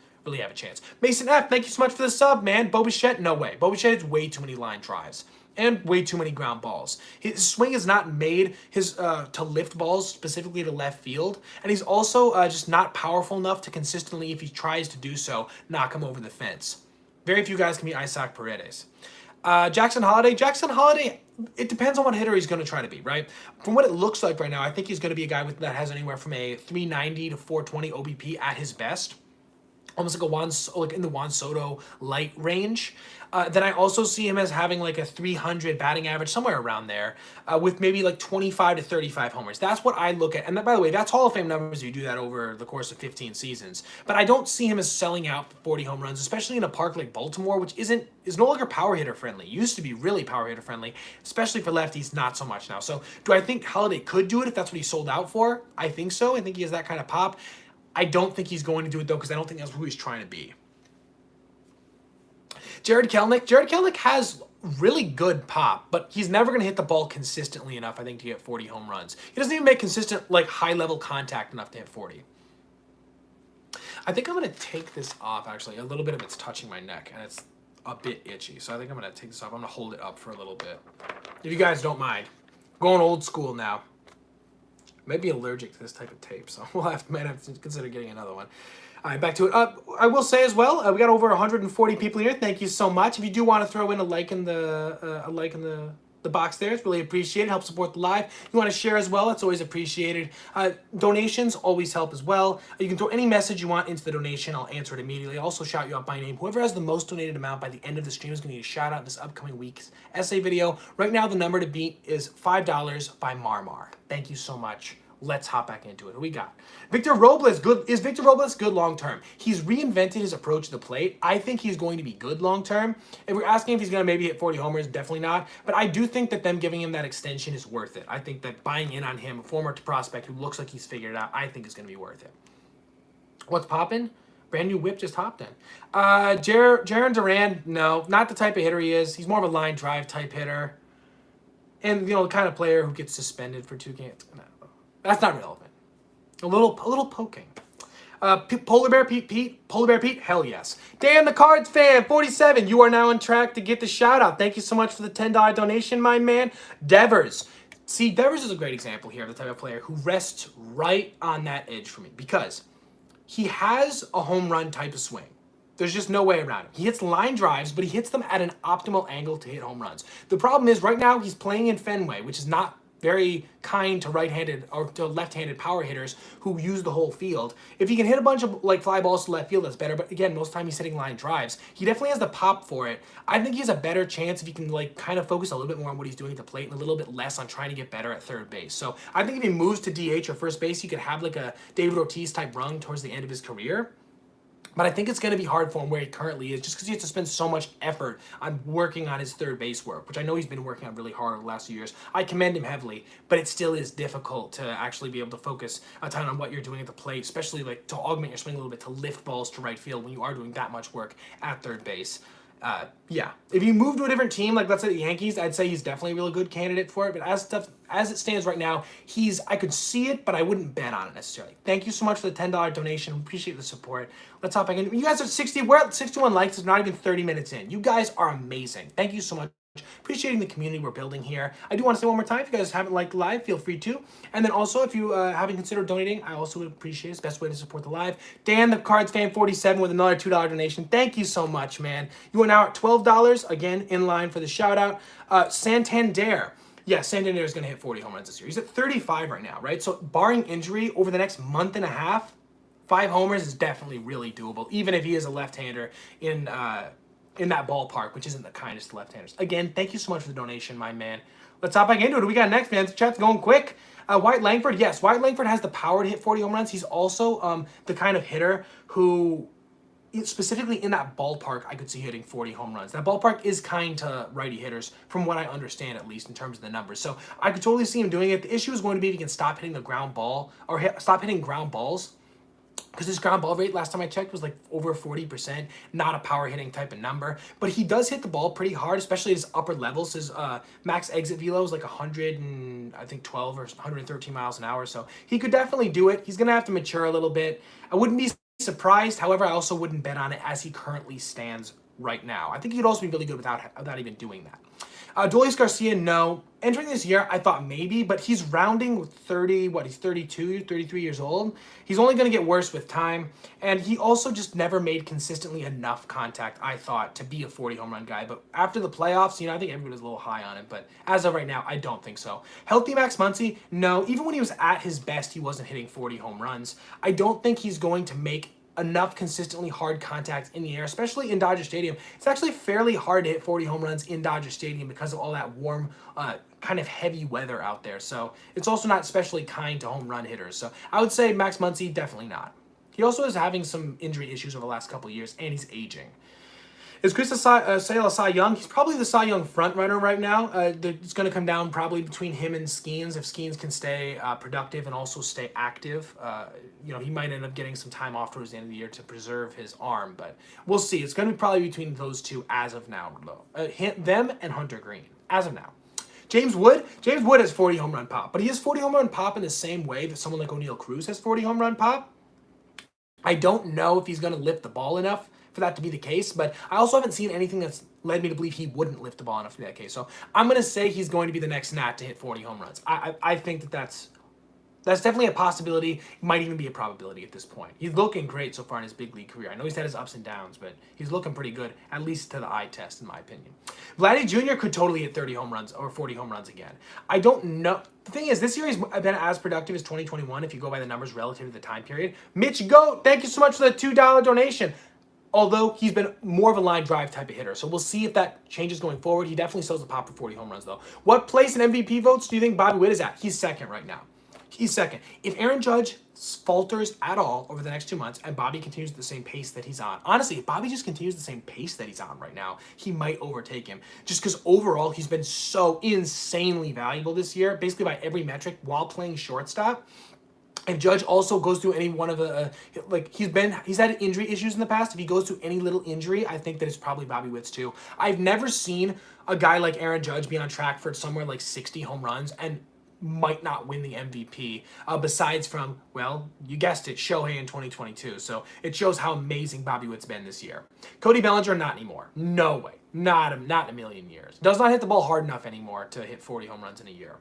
chance. Mason F, thank you so much for the sub, man. Bo Bichette, no way. Bo Bichette has way too many line drives and way too many ground balls. His swing is not made to lift balls specifically to left field, and he's also just not powerful enough to consistently, if he tries to do so, knock him over the fence. Very few guys can be Isaac Paredes. Jackson Holiday, it depends on what hitter he's going to try to be, right? From what it looks like right now, I think he's going to be a guy that has anywhere from a 390 to 420 OBP at his best. Almost like in the Juan Soto light range. Then I also see him as having like a 300 batting average, somewhere around there, with maybe like 25 to 35 homers. That's what I look at. And by the way, that's Hall of Fame numbers if you do that over the course of 15 seasons. But I don't see him as selling out 40 home runs, especially in a park like Baltimore, which is no longer power hitter friendly. It used to be really power hitter friendly, especially for lefties, not so much now. So do I think Holiday could do it if that's what he sold out for? I think so. I think he has that kind of pop. I don't think he's going to do it, though, because I don't think that's who he's trying to be. Jared Kelenic has really good pop, but he's never going to hit the ball consistently enough, I think, to get 40 home runs. He doesn't even make consistent, like, high-level contact enough to hit 40. I think I'm going to take this off, actually. A little bit of it's touching my neck, and it's a bit itchy. So I think I'm going to take this off. I'm going to hold it up for a little bit. If you guys don't mind. Going old school now. Might be allergic to this type of tape, so might have to consider getting another one. All right, back to it. I will say as well, we got over 140 people here. Thank you so much. If you do want to throw in a like in the box there, it's really appreciated. Help support the live. You want to share as well, it's always appreciated. Donations always help as well. You can throw any message you want into the donation. I'll answer it immediately. I'll also shout you out by name. Whoever has the most donated amount by the end of the stream is going to get a shout out in this upcoming week's essay video. Right now, the number to beat is $5 by Marmar. Thank you so much. Let's hop back into it. Who we got? Victor Robles. Good. Is Victor Robles good long term? He's reinvented his approach to the plate. I think he's going to be good long term. If we're asking if he's going to maybe hit 40 homers, definitely not. But I do think that them giving him that extension is worth it. I think that buying in on him, a former prospect who looks like he's figured it out, I think is going to be worth it. What's popping? Brand new whip just hopped in. Jarren Duran, no, not the type of hitter he is. He's more of a line drive type hitter. And, the kind of player who gets suspended for 2 games. No. That's not relevant. A little poking. Polar Bear Pete, hell yes. Dan the Cards fan, 47. You are now on track to get the shout out. Thank you so much for the $10 donation, my man. Devers. See, Devers is a great example here of the type of player who rests right on that edge for me because he has a home run type of swing. There's just no way around it. He hits line drives, but he hits them at an optimal angle to hit home runs. The problem is right now he's playing in Fenway, which is not very kind to right-handed or to left-handed power hitters who use the whole field. If he can hit a bunch of fly balls to left field, that's better. But again, most of the time he's hitting line drives. He definitely has the pop for it. I think he has a better chance if he can kind of focus a little bit more on what he's doing at the plate and a little bit less on trying to get better at third base. So I think if he moves to DH or first base, he could have like a David Ortiz type run towards the end of his career. But I think it's going to be hard for him where he currently is just because he has to spend so much effort on working on his third base work, which I know he's been working on really hard over the last few years. I commend him heavily, but it still is difficult to actually be able to focus a ton on what you're doing at the plate, especially to augment your swing a little bit, to lift balls to right field when you are doing that much work at third base. Yeah, if you move to a different team, like let's say the Yankees, I'd say he's definitely a really good candidate for it. But as it stands right now, I could see it, but I wouldn't bet on it necessarily. Thank you so much for the $10 donation. Appreciate the support. Let's hop back in. You guys are we're at 61 likes. It's not even 30 minutes in. You guys are amazing. Thank you so much. Appreciating the community we're building here. I do want to say one more time, if you guys haven't liked the live, feel free to. And then also, if you haven't considered donating, I also would appreciate it. It's the best way to support the live. Dan, the Cards fan, 47 with another $2 donation. Thank you so much, man. You are now at $12, again, in line for the shout out. Santander. Yeah, Santander is going to hit 40 home runs this year. He's at 35 right now, right? So barring injury over the next month and a half, 5 homers is definitely really doable, even if he is a left-hander in that ballpark, which isn't the kindest to left-handers. Again, thank you so much for the donation, my man. Let's hop back into it. What do we got next, man? The chat's going quick. Wyatt Langford, yes, Wyatt Langford has the power to hit 40 home runs. He's also the kind of hitter who, specifically in that ballpark, I could see hitting 40 home runs. That ballpark is kind to righty hitters, from what I understand, at least in terms of the numbers. So I could totally see him doing it. The issue is going to be if he can stop hitting the ground ball, or stop hitting ground balls. Because his ground ball rate, last time I checked, was like over 40%. Not a power hitting type of number. But he does hit the ball pretty hard, especially his upper levels. His max exit velo is like 12 or 113 miles an hour. So he could definitely do it. He's going to have to mature a little bit. I wouldn't be surprised. However, I also wouldn't bet on it as he currently stands right now. I think he could also be really good without even doing that. Adolis Garcia, no. Entering this year, I thought maybe, but he's rounding with 30, he's 32, 33 years old. He's only going to get worse with time, and he also just never made consistently enough contact, I thought, to be a 40 home run guy. But after the playoffs, I think everyone was a little high on it, but as of right now, I don't think so. Healthy Max Muncy, no. Even when he was at his best, he wasn't hitting 40 home runs. I don't think he's going to make enough consistently hard contact in the air, especially in Dodger Stadium. It's actually fairly hard to hit 40 home runs in Dodger Stadium because of all that warm, kind of heavy weather out there. So it's also not especially kind to home run hitters. So I would say Max Muncy, definitely not. He also is having some injury issues over the last couple of years, and he's aging. Is Chris Sale a Cy Young? He's probably the Cy Young front runner right now. It's going to come down probably between him and Skeens. If Skeens can stay productive and also stay active, he might end up getting some time off towards the end of the year to preserve his arm. But we'll see. It's going to be probably between those two as of now, though. Them and Hunter Green as of now. James Wood has 40 home run pop, but he has 40 home run pop in the same way that someone like O'Neal Cruz has 40 home run pop. I don't know if he's going to lift the ball enough for that to be the case, but I also haven't seen anything that's led me to believe he wouldn't lift the ball enough to be that case. So I'm going to say he's going to be the next Nat to hit 40 home runs. I think that's definitely a possibility. It might even be a probability at this point. He's looking great so far in his big league career. I know he's had his ups and downs, but he's looking pretty good, at least to the eye test, in my opinion. Vladdy Jr. could totally hit 30 home runs or 40 home runs again. I don't know. The thing is, this year he's been as productive as 2021 if you go by the numbers relative to the time period. Mitch Goat, thank you so much for the $2 donation. Although he's been more of a line drive type of hitter. So we'll see if that changes going forward. He definitely still has the pop for 40 home runs, though. What place in MVP votes do you think Bobby Witt is at? He's second right now. He's second. If Aaron Judge falters at all over the next 2 months and Bobby continues at the same pace that he's on, honestly, if Bobby just continues the same pace that he's on right now, he might overtake him. Just because overall he's been so insanely valuable this year, basically by every metric, while playing shortstop. If Judge also goes through any one of the, he's had injury issues in the past. If he goes through any little injury, I think that it's probably Bobby Witt's too. I've never seen a guy like Aaron Judge be on track for somewhere like 60 home runs and might not win the MVP, besides from, well, you guessed it, Shohei in 2022. So it shows how amazing Bobby Witt's been this year. Cody Bellinger, not anymore. No way. Not in a million years. Does not hit the ball hard enough anymore to hit 40 home runs in a year.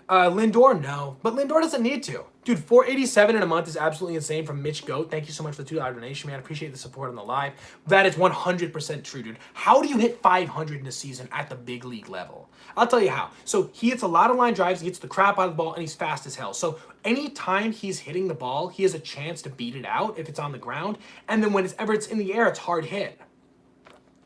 Lindor, no. But Lindor doesn't need to. Dude, 487 in a month is absolutely insane from Mitch Goat. Thank you so much for the $2 donation, man. I appreciate the support on the live. That is 100% true, dude. How do you hit 500 in a season at the big league level? I'll tell you how. So he hits a lot of line drives, he gets the crap out of the ball, and he's fast as hell. So anytime he's hitting the ball, he has a chance to beat it out if it's on the ground. And then whenever it's in the air, it's hard hit.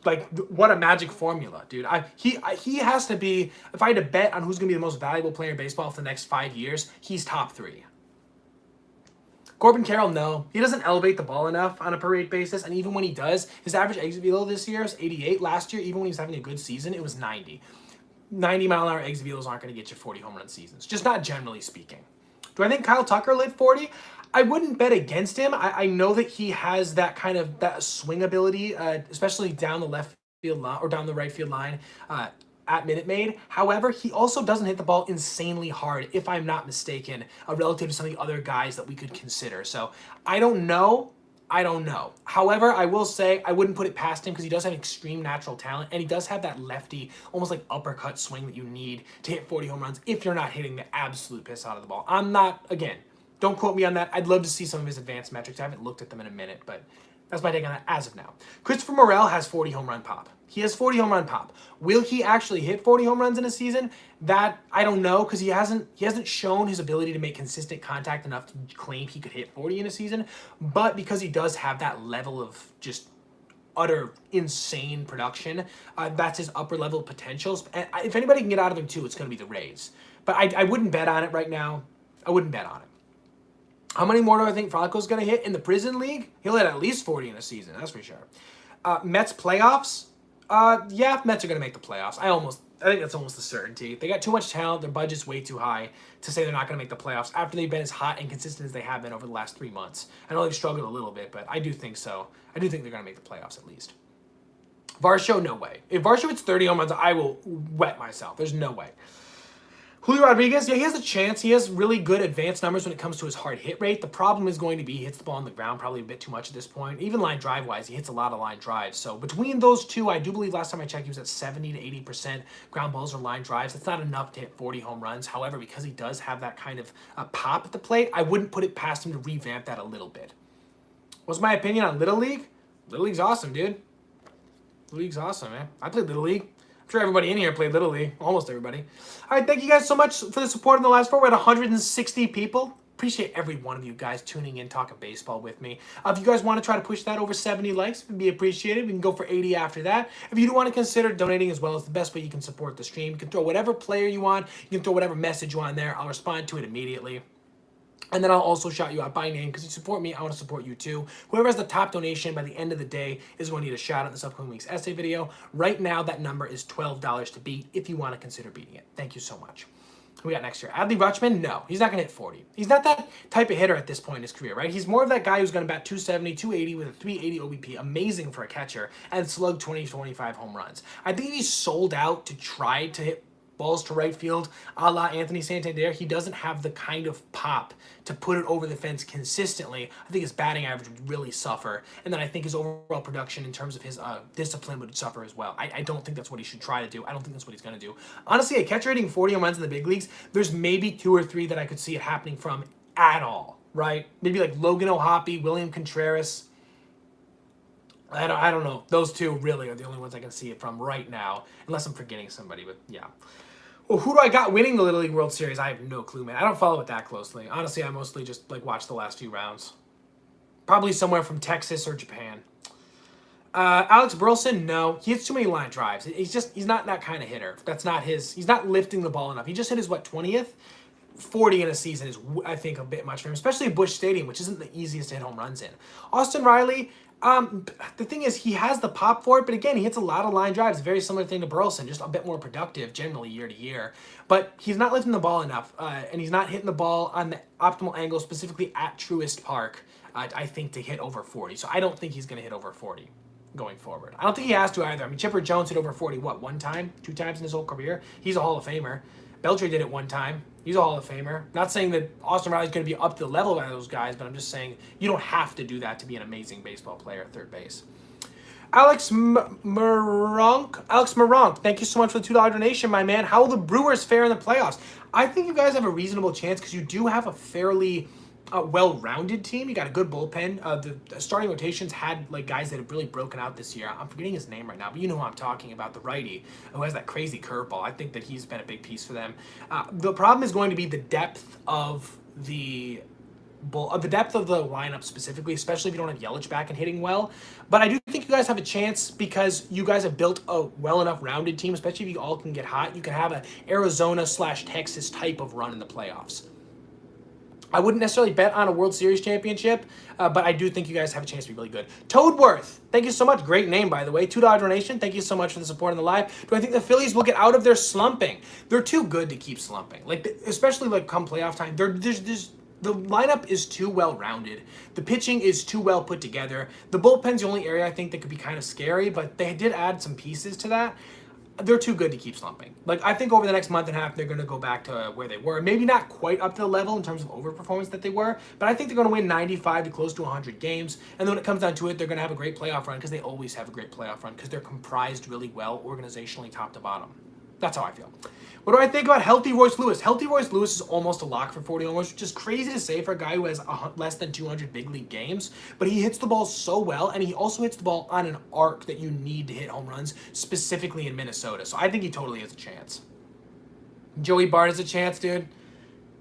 Like, what a magic formula, dude. He has to be, if I had to bet on who's going to be the most valuable player in baseball for the next 5 years, he's top 3. Corbin Carroll, no. He doesn't elevate the ball enough on a per rate basis, and even when he does, his average exit velo this year is 88. Last year, even when he was having a good season, it was 90. 90-mile-an-hour exit velos aren't going to get you 40 home run seasons, just not generally speaking. Do I think Kyle Tucker lit 40? I wouldn't bet against him. I know that he has that kind of that swing ability, especially down the left field line or down the right field line at Minute Maid. However, he also doesn't hit the ball insanely hard, if I'm not mistaken, relative to some of the other guys that we could consider. So I don't know. However, I will say I wouldn't put it past him because he does have extreme natural talent, and he does have that lefty, almost like uppercut swing that you need to hit 40 home runs if you're not hitting the absolute piss out of the ball. I'm not, again, don't quote me on that. I'd love to see some of his advanced metrics. I haven't looked at them in a minute, but that's my take on that as of now. Christopher Morel has 40 home run pop. He has 40 home run pop. Will he actually hit 40 home runs in a season? That I don't know, because he hasn't shown his ability to make consistent contact enough to claim he could hit 40 in a season. But because he does have that level of just utter insane production, that's his upper level potentials. And if anybody can get out of him too, it's going to be the Rays. But I wouldn't bet on it right now. I wouldn't bet on it. How many more do I think Franco's going to hit in the prison league? He'll hit at least 40 in a season, that's for sure. Mets playoffs? Yeah, Mets are going to make the playoffs. I think that's almost a certainty. They got too much talent. Their budget's way too high to say they're not going to make the playoffs after they've been as hot and consistent as they have been over the last 3 months. I know they've struggled a little bit, but I do think so. I do think they're going to make the playoffs at least. Varsho, no way. If Varsho hits 30 home runs, I will wet myself. There's no way. Julio Rodriguez, yeah, he has a chance. He has really good advanced numbers when it comes to his hard hit rate. The problem is going to be he hits the ball on the ground probably a bit too much at this point. Even line drive-wise, he hits a lot of line drives. So between those two, I do believe last time I checked, he was at 70 to 80% ground balls or line drives. That's not enough to hit 40 home runs. However, because he does have that kind of pop at the plate, I wouldn't put it past him to revamp that a little bit. What's my opinion on Little League? Little League's awesome, dude. Little League's awesome, man. I played Little League. I'm sure everybody in here played Little League. Almost everybody. All right, thank you guys so much for the support in the last 4. We're at 160 people. Appreciate every one of you guys tuning in, talking baseball with me. If you guys want to try to push that over 70 likes, it would be appreciated. We can go for 80 after that. If you do want to consider donating as well, it's the best way you can support the stream. You can throw whatever player you want. You can throw whatever message you want in there. I'll respond to it immediately. And then I'll also shout you out by name because you support me. I want to support you too. Whoever has the top donation by the end of the day is going to need a shout out in this upcoming week's essay video. Right now, that number is $12 to beat if you want to consider beating it. Thank you so much. Who we got next year? Adley Rutschman? No, he's not going to hit 40. He's not that type of hitter at this point in his career, right? He's more of that guy who's going to bat 270, 280 with a 380 OBP. Amazing for a catcher and slug 20, 25 home runs. I think he's sold out to try to hit balls to right field, a la Anthony Santander. He doesn't have the kind of pop to put it over the fence consistently. I think his batting average would really suffer. And then I think his overall production in terms of his discipline would suffer as well. I don't think that's what he should try to do. I don't think that's what he's going to do. Honestly, a catcher hitting 40 home runs in the big leagues, there's maybe 2 or 3 that I could see it happening from at all, right? Maybe like Logan O'Hoppe, William Contreras. I don't know. Those 2 really are the only ones I can see it from right now, unless I'm forgetting somebody, but yeah. Well, who do I got winning the Little League World Series? I have no clue, man. I don't follow it that closely. Honestly, I mostly just watch the last few rounds. Probably somewhere from Texas or Japan. Alex Burleson, no. He hits too many line drives. He's not that kind of hitter. That's not his. He's not lifting the ball enough. He just hit his, 20th? 40 in a season is, I think, a bit much for him, especially at Busch Stadium, which isn't the easiest to hit home runs in. Austin Riley, the thing is, he has the pop for it, but again, he hits a lot of line drives. Very similar thing to Burleson, just a bit more productive generally year to year. But he's not lifting the ball enough, and he's not hitting the ball on the optimal angle, specifically at Truist Park, I think, to hit over 40. So I don't think he's going to hit over 40 going forward. I don't think he has to either. I mean, Chipper Jones hit over 40, 1 time, 2 times in his whole career? He's a Hall of Famer. Beltre did it 1 time. He's a Hall of Famer. Not saying that Austin Riley's going to be up to the level of those guys, but I'm just saying you don't have to do that to be an amazing baseball player at third base. Alex Moronk, thank you so much for the $2 donation, my man. How will the Brewers fare in the playoffs? I think you guys have a reasonable chance because you do have a fairly well-rounded team. You got a good bullpen. The starting rotations had guys that have really broken out this year. I'm forgetting his name right now, but you know who I'm talking about, the righty who has that crazy curveball. I think that he's been a big piece for them. The problem is going to be the depth of the lineup specifically, especially if you don't have Yelich back and hitting well. But I do think you guys have a chance because you guys have built a well enough rounded team, especially if you all can get hot. You can have an Arizona/Texas type of run in the playoffs. I wouldn't necessarily bet on a World Series championship, but I do think you guys have a chance to be really good. Toadworth, thank you so much. Great name, by the way. $2 donation. Thank you so much for the support in the live. Do I think the Phillies will get out of their slumping? They're too good to keep slumping. Especially come playoff time. The lineup is too well-rounded. The pitching is too well put together. The bullpen's the only area I think that could be kind of scary, but they did add some pieces to that. They're too good to keep slumping. I think over the next month and a half, they're going to go back to where they were. Maybe not quite up to the level in terms of overperformance that they were, but I think they're going to win 95 to close to 100 games. And then when it comes down to it, they're going to have a great playoff run because they always have a great playoff run because they're comprised really well organizationally top to bottom. That's how I feel. What do I think about Healthy Royce Lewis? Healthy Royce Lewis is almost a lock for 40 homers, which is crazy to say for a guy who has less than 200 big league games. But he hits the ball so well, and he also hits the ball on an arc that you need to hit home runs, specifically in Minnesota. So I think he totally has a chance. Joey Bart has a chance, dude.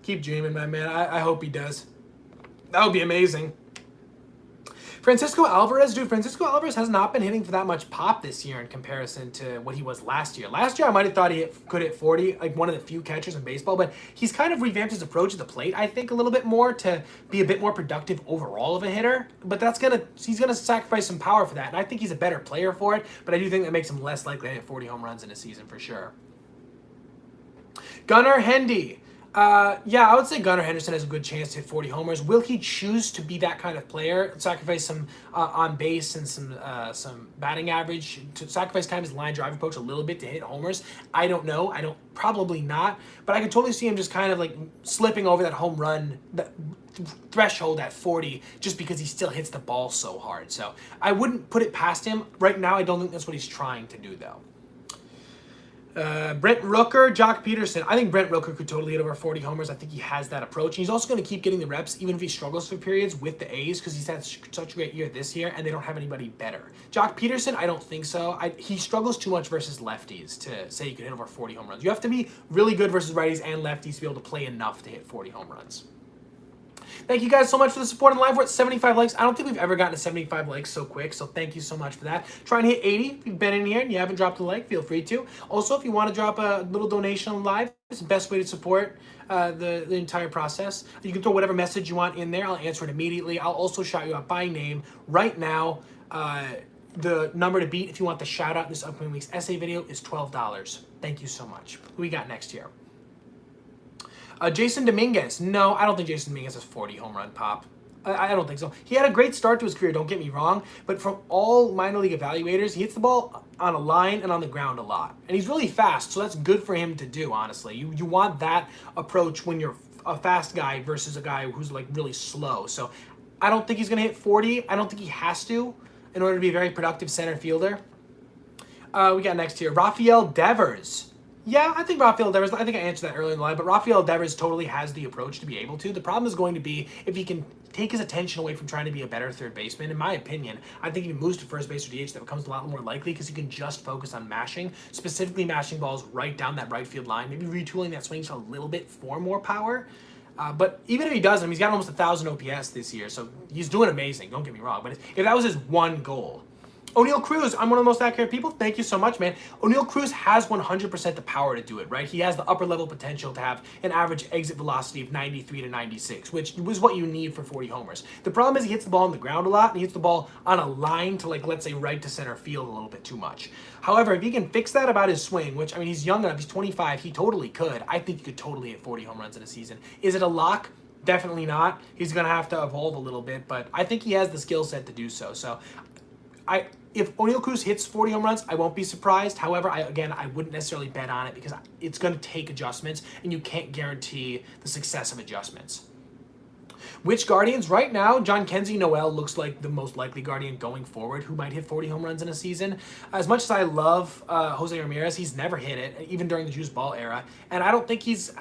Keep dreaming, my man. I hope he does. That would be amazing. Francisco Alvarez, dude, Francisco Alvarez has not been hitting for that much pop this year in comparison to what he was last year. Last year, I might have thought could hit 40, like one of the few catchers in baseball, but he's kind of revamped his approach at the plate, I think, a little bit more to be a bit more productive overall of a hitter. But he's gonna sacrifice some power for that, and I think he's a better player for it, but I do think that makes him less likely to hit 40 home runs in a season for sure. Gunnar Hendy. Yeah, I would say Gunnar Henderson has a good chance to hit 40 homers. Will he choose to be that kind of player, sacrifice some on base and some batting average, to sacrifice kind of his line drive approach a little bit to hit homers? I don't know. Probably not. But I can totally see him just kind of like slipping over that home run threshold at 40 just because he still hits the ball so hard. So I wouldn't put it past him. Right now, I don't think that's what he's trying to do, though. Brent Rooker, Jock Peterson. I think Brent Rooker could totally hit over 40 homers. I think he has that approach. And he's also going to keep getting the reps, even if he struggles for periods with the A's, because he's had such a great year this year, and they don't have anybody better. Jock Peterson, I don't think so. He struggles too much versus lefties to say he could hit over 40 home runs. You have to be really good versus righties and lefties to be able to play enough to hit 40 home runs. Thank you guys so much for the support on live. We're at 75 likes. I don't think we've ever gotten to 75 likes so quick, so thank you so much for that. Try and hit 80. If you've been in here and you haven't dropped a like, feel free to. Also, if you want to drop a little donation on live, it's the best way to support the entire process. You can throw whatever message you want in there. I'll answer it immediately. I'll also shout you out by name right now. The number to beat if you want the shout out in this upcoming week's essay video is $12. Thank you so much. Who we got next here? Jason Dominguez. No, I don't think Jason Dominguez has 40 home run pop. I don't think so. He had a great start to his career, don't get me wrong, but from all minor league evaluators, he hits the ball on a line and on the ground a lot. And he's really fast, so that's good for him to do, honestly. You want that approach when you're a fast guy versus a guy who's like really slow. So I don't think he's going to hit 40. I don't think he has to in order to be a very productive center fielder. We got next here, Rafael Devers. Yeah, I think Rafael Devers, I think I answered that earlier in the line, but Rafael Devers totally has the approach to be able to. The problem is going to be if he can take his attention away from trying to be a better third baseman. In my opinion, I think if he moves to first base or DH, that becomes a lot more likely because he can just focus on mashing, specifically mashing balls right down that right field line, maybe retooling that swing just a little bit for more power. But even if he doesn't, he's got almost 1,000 OPS this year, so he's doing amazing, don't get me wrong. But if that was his one goal, O'Neal Cruz, I'm one of the most accurate people. Thank you so much, man. O'Neal Cruz has 100% the power to do it, right? He has the upper level potential to have an average exit velocity of 93 to 96, which was what you need for 40 homers. The problem is he hits the ball on the ground a lot, and he hits the ball on a line to, like, let's say, right to center field a little bit too much. However, if he can fix that about his swing, which, I mean, he's young enough, he's 25, he totally could. I think he could totally hit 40 home runs in a season. Is it a lock? Definitely not. He's going to have to evolve a little bit, but I think he has the skill set to do so. So, if O'Neal Cruz hits 40 home runs, I won't be surprised. However, I wouldn't necessarily bet on it because it's going to take adjustments, and you can't guarantee the success of adjustments. Which Guardians? Right now, John Kenzie Noel looks like the most likely Guardian going forward who might hit 40 home runs in a season. As much as I love Jose Ramirez, he's never hit it, even during the juice ball era. And I don't think he's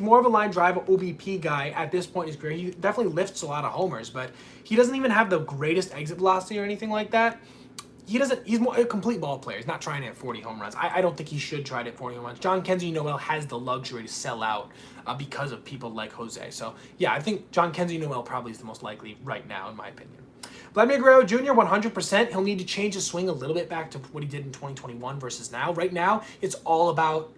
more of a line drive OBP guy at this point in his career. He definitely lifts a lot of homers, but he doesn't even have the greatest exit velocity or anything like that. He's more a complete ball player. He's not trying to hit 40 home runs. I don't think he should try to hit 40 home runs. John Kenzie Noel has the luxury to sell out because of people like Jose. So, yeah, I think John Kenzie Noel probably is the most likely right now, in my opinion. Vladimir Guerrero Jr., 100%. He'll need to change his swing a little bit back to what he did in 2021 versus now. Right now, it's all about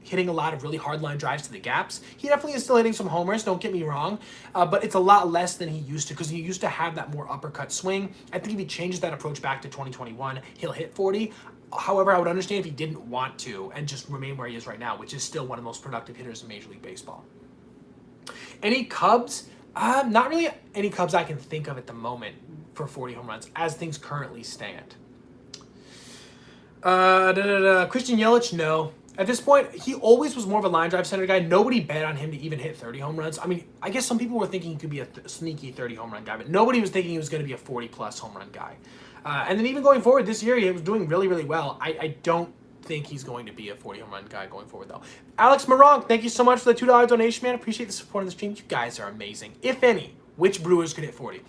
hitting a lot of really hard line drives to the gaps. He definitely is still hitting some homers, don't get me wrong, but it's a lot less than he used to because he used to have that more uppercut swing. I think if he changes that approach back to 2021, he'll hit 40. However, I would understand if he didn't want to and just remain where he is right now, which is still one of the most productive hitters in Major League Baseball. Any Cubs? Not really any Cubs I can think of at the moment for 40 home runs as things currently stand. Christian Yelich, no. At this point, he always was more of a line drive center guy. Nobody bet on him to even hit 30 home runs. I mean, I guess some people were thinking he could be a sneaky 30 home run guy, but nobody was thinking he was going to be a 40-plus home run guy. And then even going forward this year, he was doing really, really well. I don't think he's going to be a 40 home run guy going forward, though. Alex Moronk, thank you so much for the $2 donation, man. Appreciate the support on the stream. You guys are amazing. If any, which Brewers could hit 40?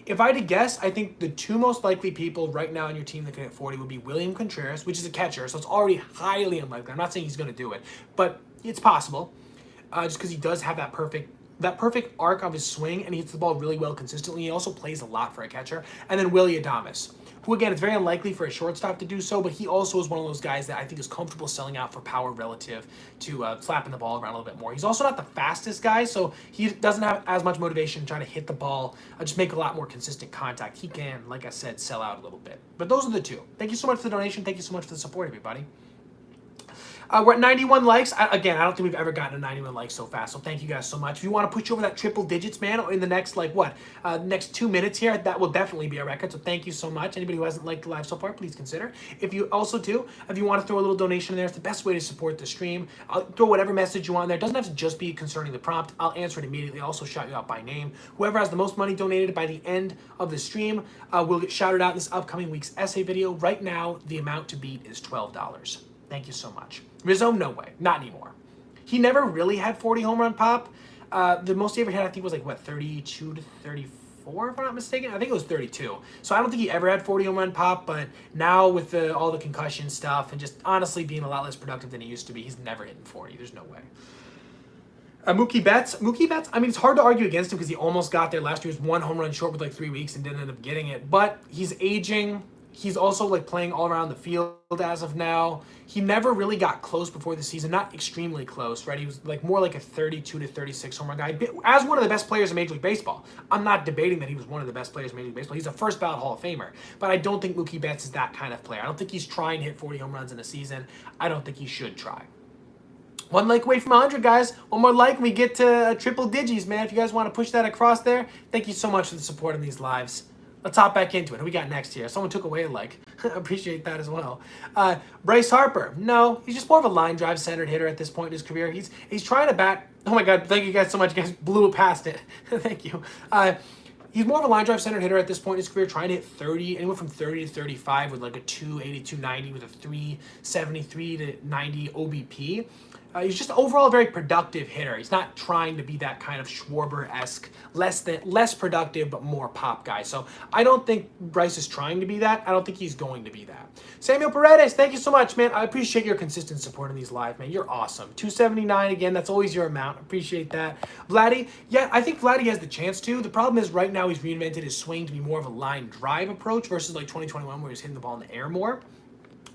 If I had to guess, I think the two most likely people right now on your team that can hit 40 would be William Contreras, which is a catcher, so it's already highly unlikely. I'm not saying he's going to do it, but it's possible just because he does have that perfect arc of his swing, and he hits the ball really well consistently. He also plays a lot for a catcher. And then Willy Adames, who again, it's very unlikely for a shortstop to do so, but he also is one of those guys that I think is comfortable selling out for power relative to slapping the ball around a little bit more. He's also not the fastest guy, so he doesn't have as much motivation trying to hit the ball, just make a lot more consistent contact. He can, like I said, sell out a little bit. But those are the two. Thank you so much for the donation. Thank you so much for the support, everybody. We're at 91 likes. Again, I don't think we've ever gotten to 91 likes so fast, so thank you guys so much. If you want to push over that triple digits, man, in the next, next 2 minutes here, that will definitely be a record, so thank you so much. Anybody who hasn't liked the live so far, please consider. If you want to throw a little donation in there, it's the best way to support the stream. I'll throw whatever message you want in there. It doesn't have to just be concerning the prompt. I'll answer it immediately. I'll also shout you out by name. Whoever has the most money donated by the end of the stream will get shouted out in this upcoming week's essay video. Right now, the amount to beat is $12. Thank you so much. Rizzo, no way. Not anymore. He never really had 40 home run pop. The most he ever had, I think, was 32 to 34, if I'm not mistaken. I think it was 32. So I don't think he ever had 40 home run pop, but now with all the concussion stuff and just honestly being a lot less productive than he used to be, he's never hitting 40. There's no way. Mookie Betts, I mean, it's hard to argue against him because he almost got there last year. He was 1 home run short with 3 weeks and didn't end up getting it. But he's aging. He's also playing all around the field as of now. He never really got close before the season, not extremely close, right? He was more like a 32 to 36 home run guy. As one of the best players in Major League Baseball, I'm not debating that he was one of the best players in Major League Baseball. He's a first ballot Hall of Famer, but I don't think Mookie Betts is that kind of player. I don't think he's trying to hit 40 home runs in a season. I don't think he should try. 1 like away from 100, guys. 1 more like and we get to triple digits, man. If you guys want to push that across there, thank you so much for the support in these lives. Let's hop back into it. Who we got next here? Someone took away a like. Appreciate that as well. Bryce Harper. No, he's just more of a line drive centered hitter at this point in his career. He's trying to bat. Oh my God, thank you guys so much. You guys blew it past it. Thank you. He's more of a line drive centered hitter at this point in his career, trying to hit 30, anywhere from 30 to 35 with a 280, 290 with a 373 to 90 OBP. He's just overall a very productive hitter. He's not trying to be that kind of Schwarber-esque, less productive but more pop guy. So I don't think Bryce is trying to be that. I don't think he's going to be that. Samuel Paredes, thank you so much, man. I appreciate your consistent support in these live, man. You're awesome. 279 again. That's always your amount. Appreciate that. Vladdy, yeah, I think Vladdy has the chance to. The problem is right now he's reinvented his swing to be more of a line drive approach versus 2021 where he's hitting the ball in the air more.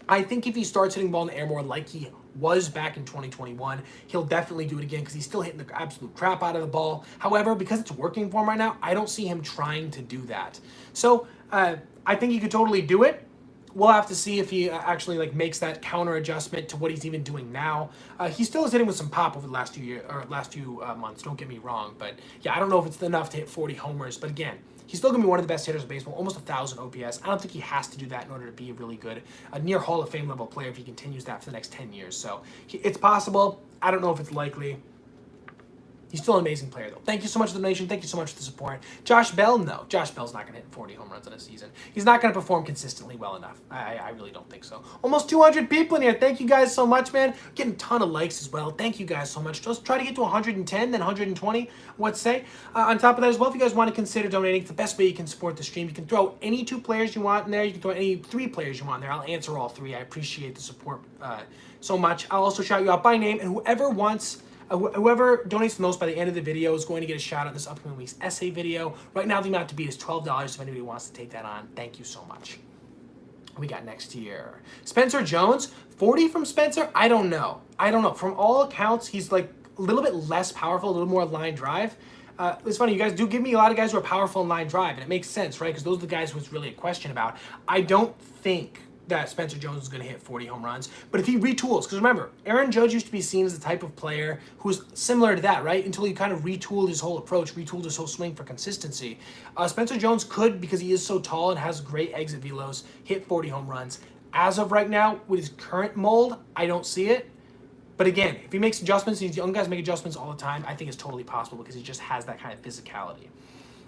I think if he starts hitting the ball in the air more like he was back in 2021, he'll definitely do it again because he's still hitting the absolute crap out of the ball. However, because it's working for him right now, I don't see him trying to do that. So I think he could totally do it. We'll have to see if he actually makes that counter adjustment to what he's even doing now. He still is hitting with some pop over the last few months. Don't get me wrong, but yeah, I don't know if it's enough to hit 40 homers. But again, he's still gonna be one of the best hitters in baseball, almost 1,000 OPS. I don't think he has to do that in order to be a really good, a near Hall of Fame level player if he continues that for the next 10 years. So it's possible. I don't know if it's likely. He's still an amazing player, though. Thank you so much for the donation. Thank you so much for the support. Josh Bell, no. Josh Bell's not going to hit 40 home runs in a season. He's not going to perform consistently well enough. I really don't think so. Almost 200 people in here. Thank you guys so much, man. Getting a ton of likes as well. Thank you guys so much. Just try to get to 110, then 120. What say? On top of that as well, if you guys want to consider donating, it's the best way you can support the stream. You can throw any 2 players you want in there. You can throw any 3 players you want in there. I'll answer all 3. I appreciate the support so much. I'll also shout you out by name, and whoever donates the most by the end of the video is going to get a shout out in this upcoming week's essay video. Right now, the amount to beat is $12 if anybody wants to take that on. Thank you so much. We got next here. Spencer Jones, 40 from Spencer? I don't know. From all accounts, he's a little bit less powerful, a little more line drive. It's funny, you guys do give me a lot of guys who are powerful in line drive, and it makes sense, right? Because those are the guys who it's really a question about. I don't think that Spencer Jones is going to hit 40 home runs. But if he retools, because remember, Aaron Judge used to be seen as the type of player who's similar to that, right? Until he kind of retooled his whole approach, retooled his whole swing for consistency. Spencer Jones could, because he is so tall and has great exit velos, hit 40 home runs. As of right now, with his current mold, I don't see it. But again, if he makes adjustments, these young guys make adjustments all the time, I think it's totally possible because he just has that kind of physicality.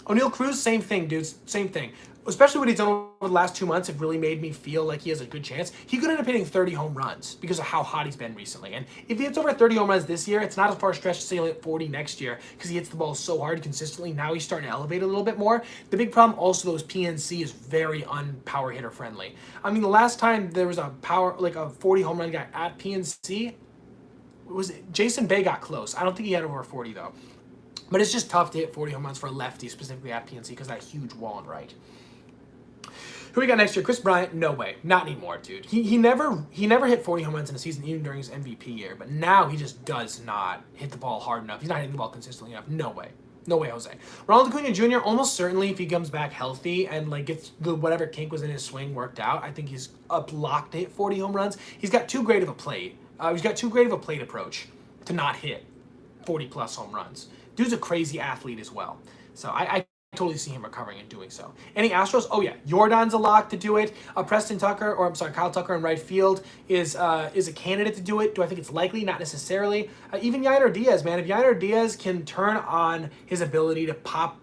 O'Neal Cruz, same thing, dudes. Same thing. Especially what he's done over the last 2 months, it really made me feel like he has a good chance. He could end up hitting 30 home runs because of how hot he's been recently. And if he hits over 30 home runs this year, it's not as far a stretch to say he'll hit 40 next year because he hits the ball so hard consistently. Now he's starting to elevate a little bit more. The big problem also, though, is PNC is very unpower hitter friendly. I mean, the last time there was a 40 home run guy at PNC, Jason Bay got close. I don't think he had over 40, though. But it's just tough to hit 40 home runs for a lefty, specifically at PNC, because that huge wall and right. Who we got next year? Chris Bryant? No way. Not anymore, dude. He never hit 40 home runs in a season, even during his MVP year. But now he just does not hit the ball hard enough. He's not hitting the ball consistently enough. No way. No way, Jose. Ronald Acuna Jr., almost certainly, if he comes back healthy and like gets the whatever kink was in his swing worked out, I think he's up locked to hit 40 home runs. He's got too great of a plate. He's got too great of a plate approach to not hit 40 plus home runs. Dude's a crazy athlete as well. So I totally see him recovering and doing so. Any Astros? Oh yeah, Jordan's a lock to do it. Kyle Tucker in right field is a candidate to do it. Do I think it's likely? Not necessarily. Even Yainer Diaz, man. If Yainer Diaz can turn on his ability to pop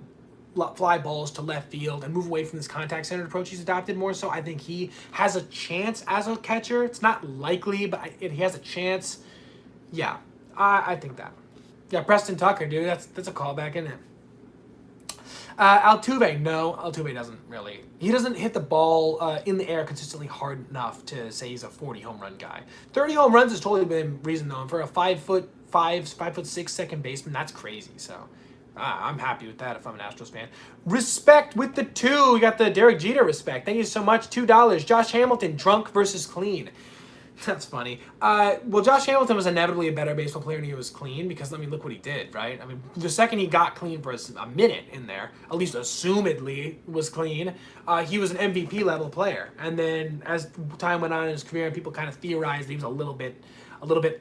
fly balls to left field and move away from this contact-centered approach he's adopted more so, I think he has a chance as a catcher. It's not likely, but he has a chance. Yeah, I think that. Yeah, Preston Tucker, dude. That's a callback, isn't it? Altuve, no. Altuve doesn't really. He doesn't hit the ball in the air consistently hard enough to say he's a 40 home run guy. 30 home runs has totally been reason known for a 5'6" second baseman. That's crazy. So I'm happy with that if I'm an Astros fan. Respect with the 2. We got the Derek Jeter respect. Thank you so much. $2. Josh Hamilton, drunk versus clean. That's funny. Well, Josh Hamilton was inevitably a better baseball player when he was clean because, I mean, look what he did, right? I mean, the second he got clean for a minute in there, at least assumedly was clean, he was an MVP level player. And then as time went on in his career and people kind of theorized he was a little bit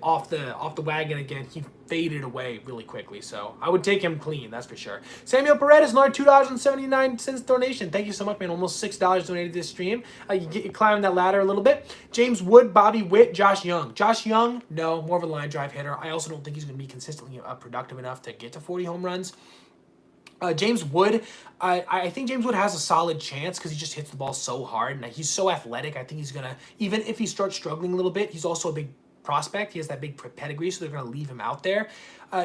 off the wagon again, he faded away really quickly. So I would take him clean, that's for sure. Samuel Paredes, another $2.79 donation. Thank you so much, man. Almost $6 donated to this stream. You climbing that ladder a little bit. James Wood, Bobby Witt, Josh Young. Josh Young, no, more of a line drive hitter. I also don't think he's going to be consistently productive enough to get to 40 home runs. James Wood, I think James Wood has a solid chance because he just hits the ball so hard and he's so athletic. I think he's going to, even if he starts struggling a little bit, he's also a big prospect. He has that big pedigree, so they're going to leave him out there.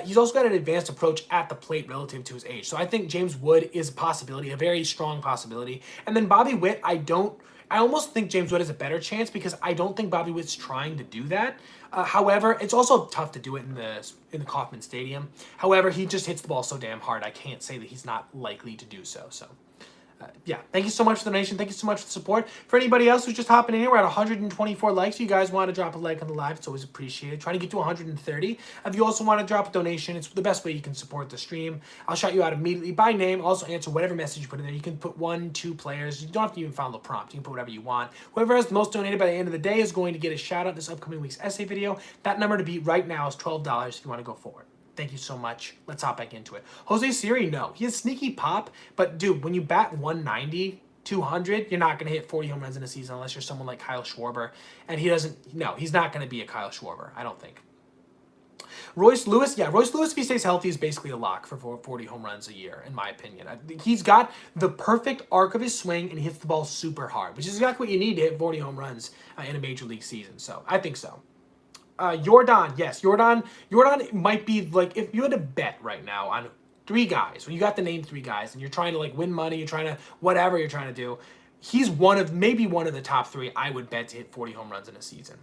He's also got an advanced approach at the plate relative to his age. So I think James Wood is a possibility, a very strong possibility. And then Bobby Witt, I almost think James Wood has a better chance because I don't think Bobby Witt's trying to do that. However, it's also tough to do it in the Kauffman Stadium. However, he just hits the ball so damn hard, I can't say that he's not likely to do so. So yeah, thank you so much for the donation. Thank you so much for the support. For anybody else who's just hopping in here, we're at 124 likes. If you guys want to drop a like on the live, it's always appreciated. Trying to get to 130. If you also want to drop a donation, it's the best way you can support the stream. I'll shout you out immediately by name. I'll also answer whatever message you put in there. You can put 1, 2 players. You don't have to even follow the prompt. You can put whatever you want. Whoever has the most donated by the end of the day is going to get a shout out this upcoming week's essay video. That number to beat right now is $12 if you want to go forward. Thank you so much. Let's hop back into it. Jose Siri, no. He has sneaky pop, but dude, when you bat 190, 200, you're not going to hit 40 home runs in a season unless you're someone like Kyle Schwarber. And he's not going to be a Kyle Schwarber, I don't think. Royce Lewis, if he stays healthy, is basically a lock for 40 home runs a year, in my opinion. He's got the perfect arc of his swing, and he hits the ball super hard, which is exactly what you need to hit 40 home runs in a major league season. So I think so. Jordan, yes, Jordan might be like, if you had to bet right now on 3 guys, when you got to name 3 guys and you're trying to like win money, you're trying to, whatever you're trying to do, he's maybe one of the top 3 I would bet to hit 40 home runs in a season.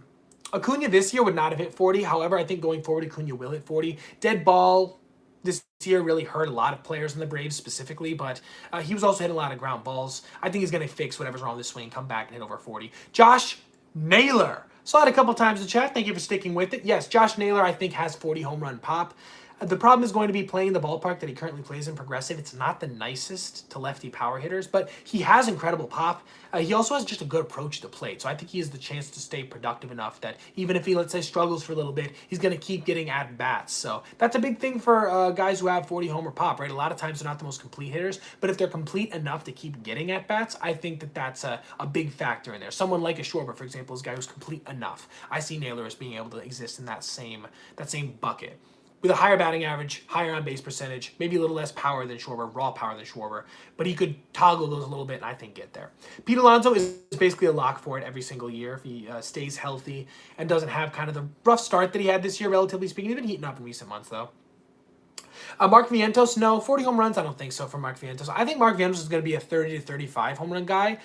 Acuna this year would not have hit 40. However, I think going forward, Acuna will hit 40. Dead ball this year really hurt a lot of players in the Braves specifically, but he was also hitting a lot of ground balls. I think he's going to fix whatever's wrong with his swing, come back and hit over 40. Josh Naylor. Saw it a couple times in chat. Thank you for sticking with it. Yes, Josh Naylor, I think, has 40 home run pop. The problem is going to be playing the ballpark that he currently plays in, Progressive. It's not the nicest to lefty power hitters, but he has incredible pop. He also has just a good approach to the plate, so I think he has the chance to stay productive enough that even if he, let's say, struggles for a little bit, he's going to keep getting at-bats. So that's a big thing for guys who have 40 homer pop, right? A lot of times they're not the most complete hitters, but if they're complete enough to keep getting at-bats, I think that that's a big factor in there. Someone like a Schwarber, for example, is a guy who's complete enough. I see Naylor as being able to exist in that same bucket. With a higher batting average, higher on-base percentage, maybe a little less power than Schwarber, raw power than Schwarber, but he could toggle those a little bit and I think get there. Pete Alonso is basically a lock for it every single year if he stays healthy and doesn't have kind of the rough start that he had this year, relatively speaking. He's been heating up in recent months, though. Mark Vientos, no. 40 home runs, I don't think so for Mark Vientos. I think Mark Vientos is going to be a 30 to 35 home run guy,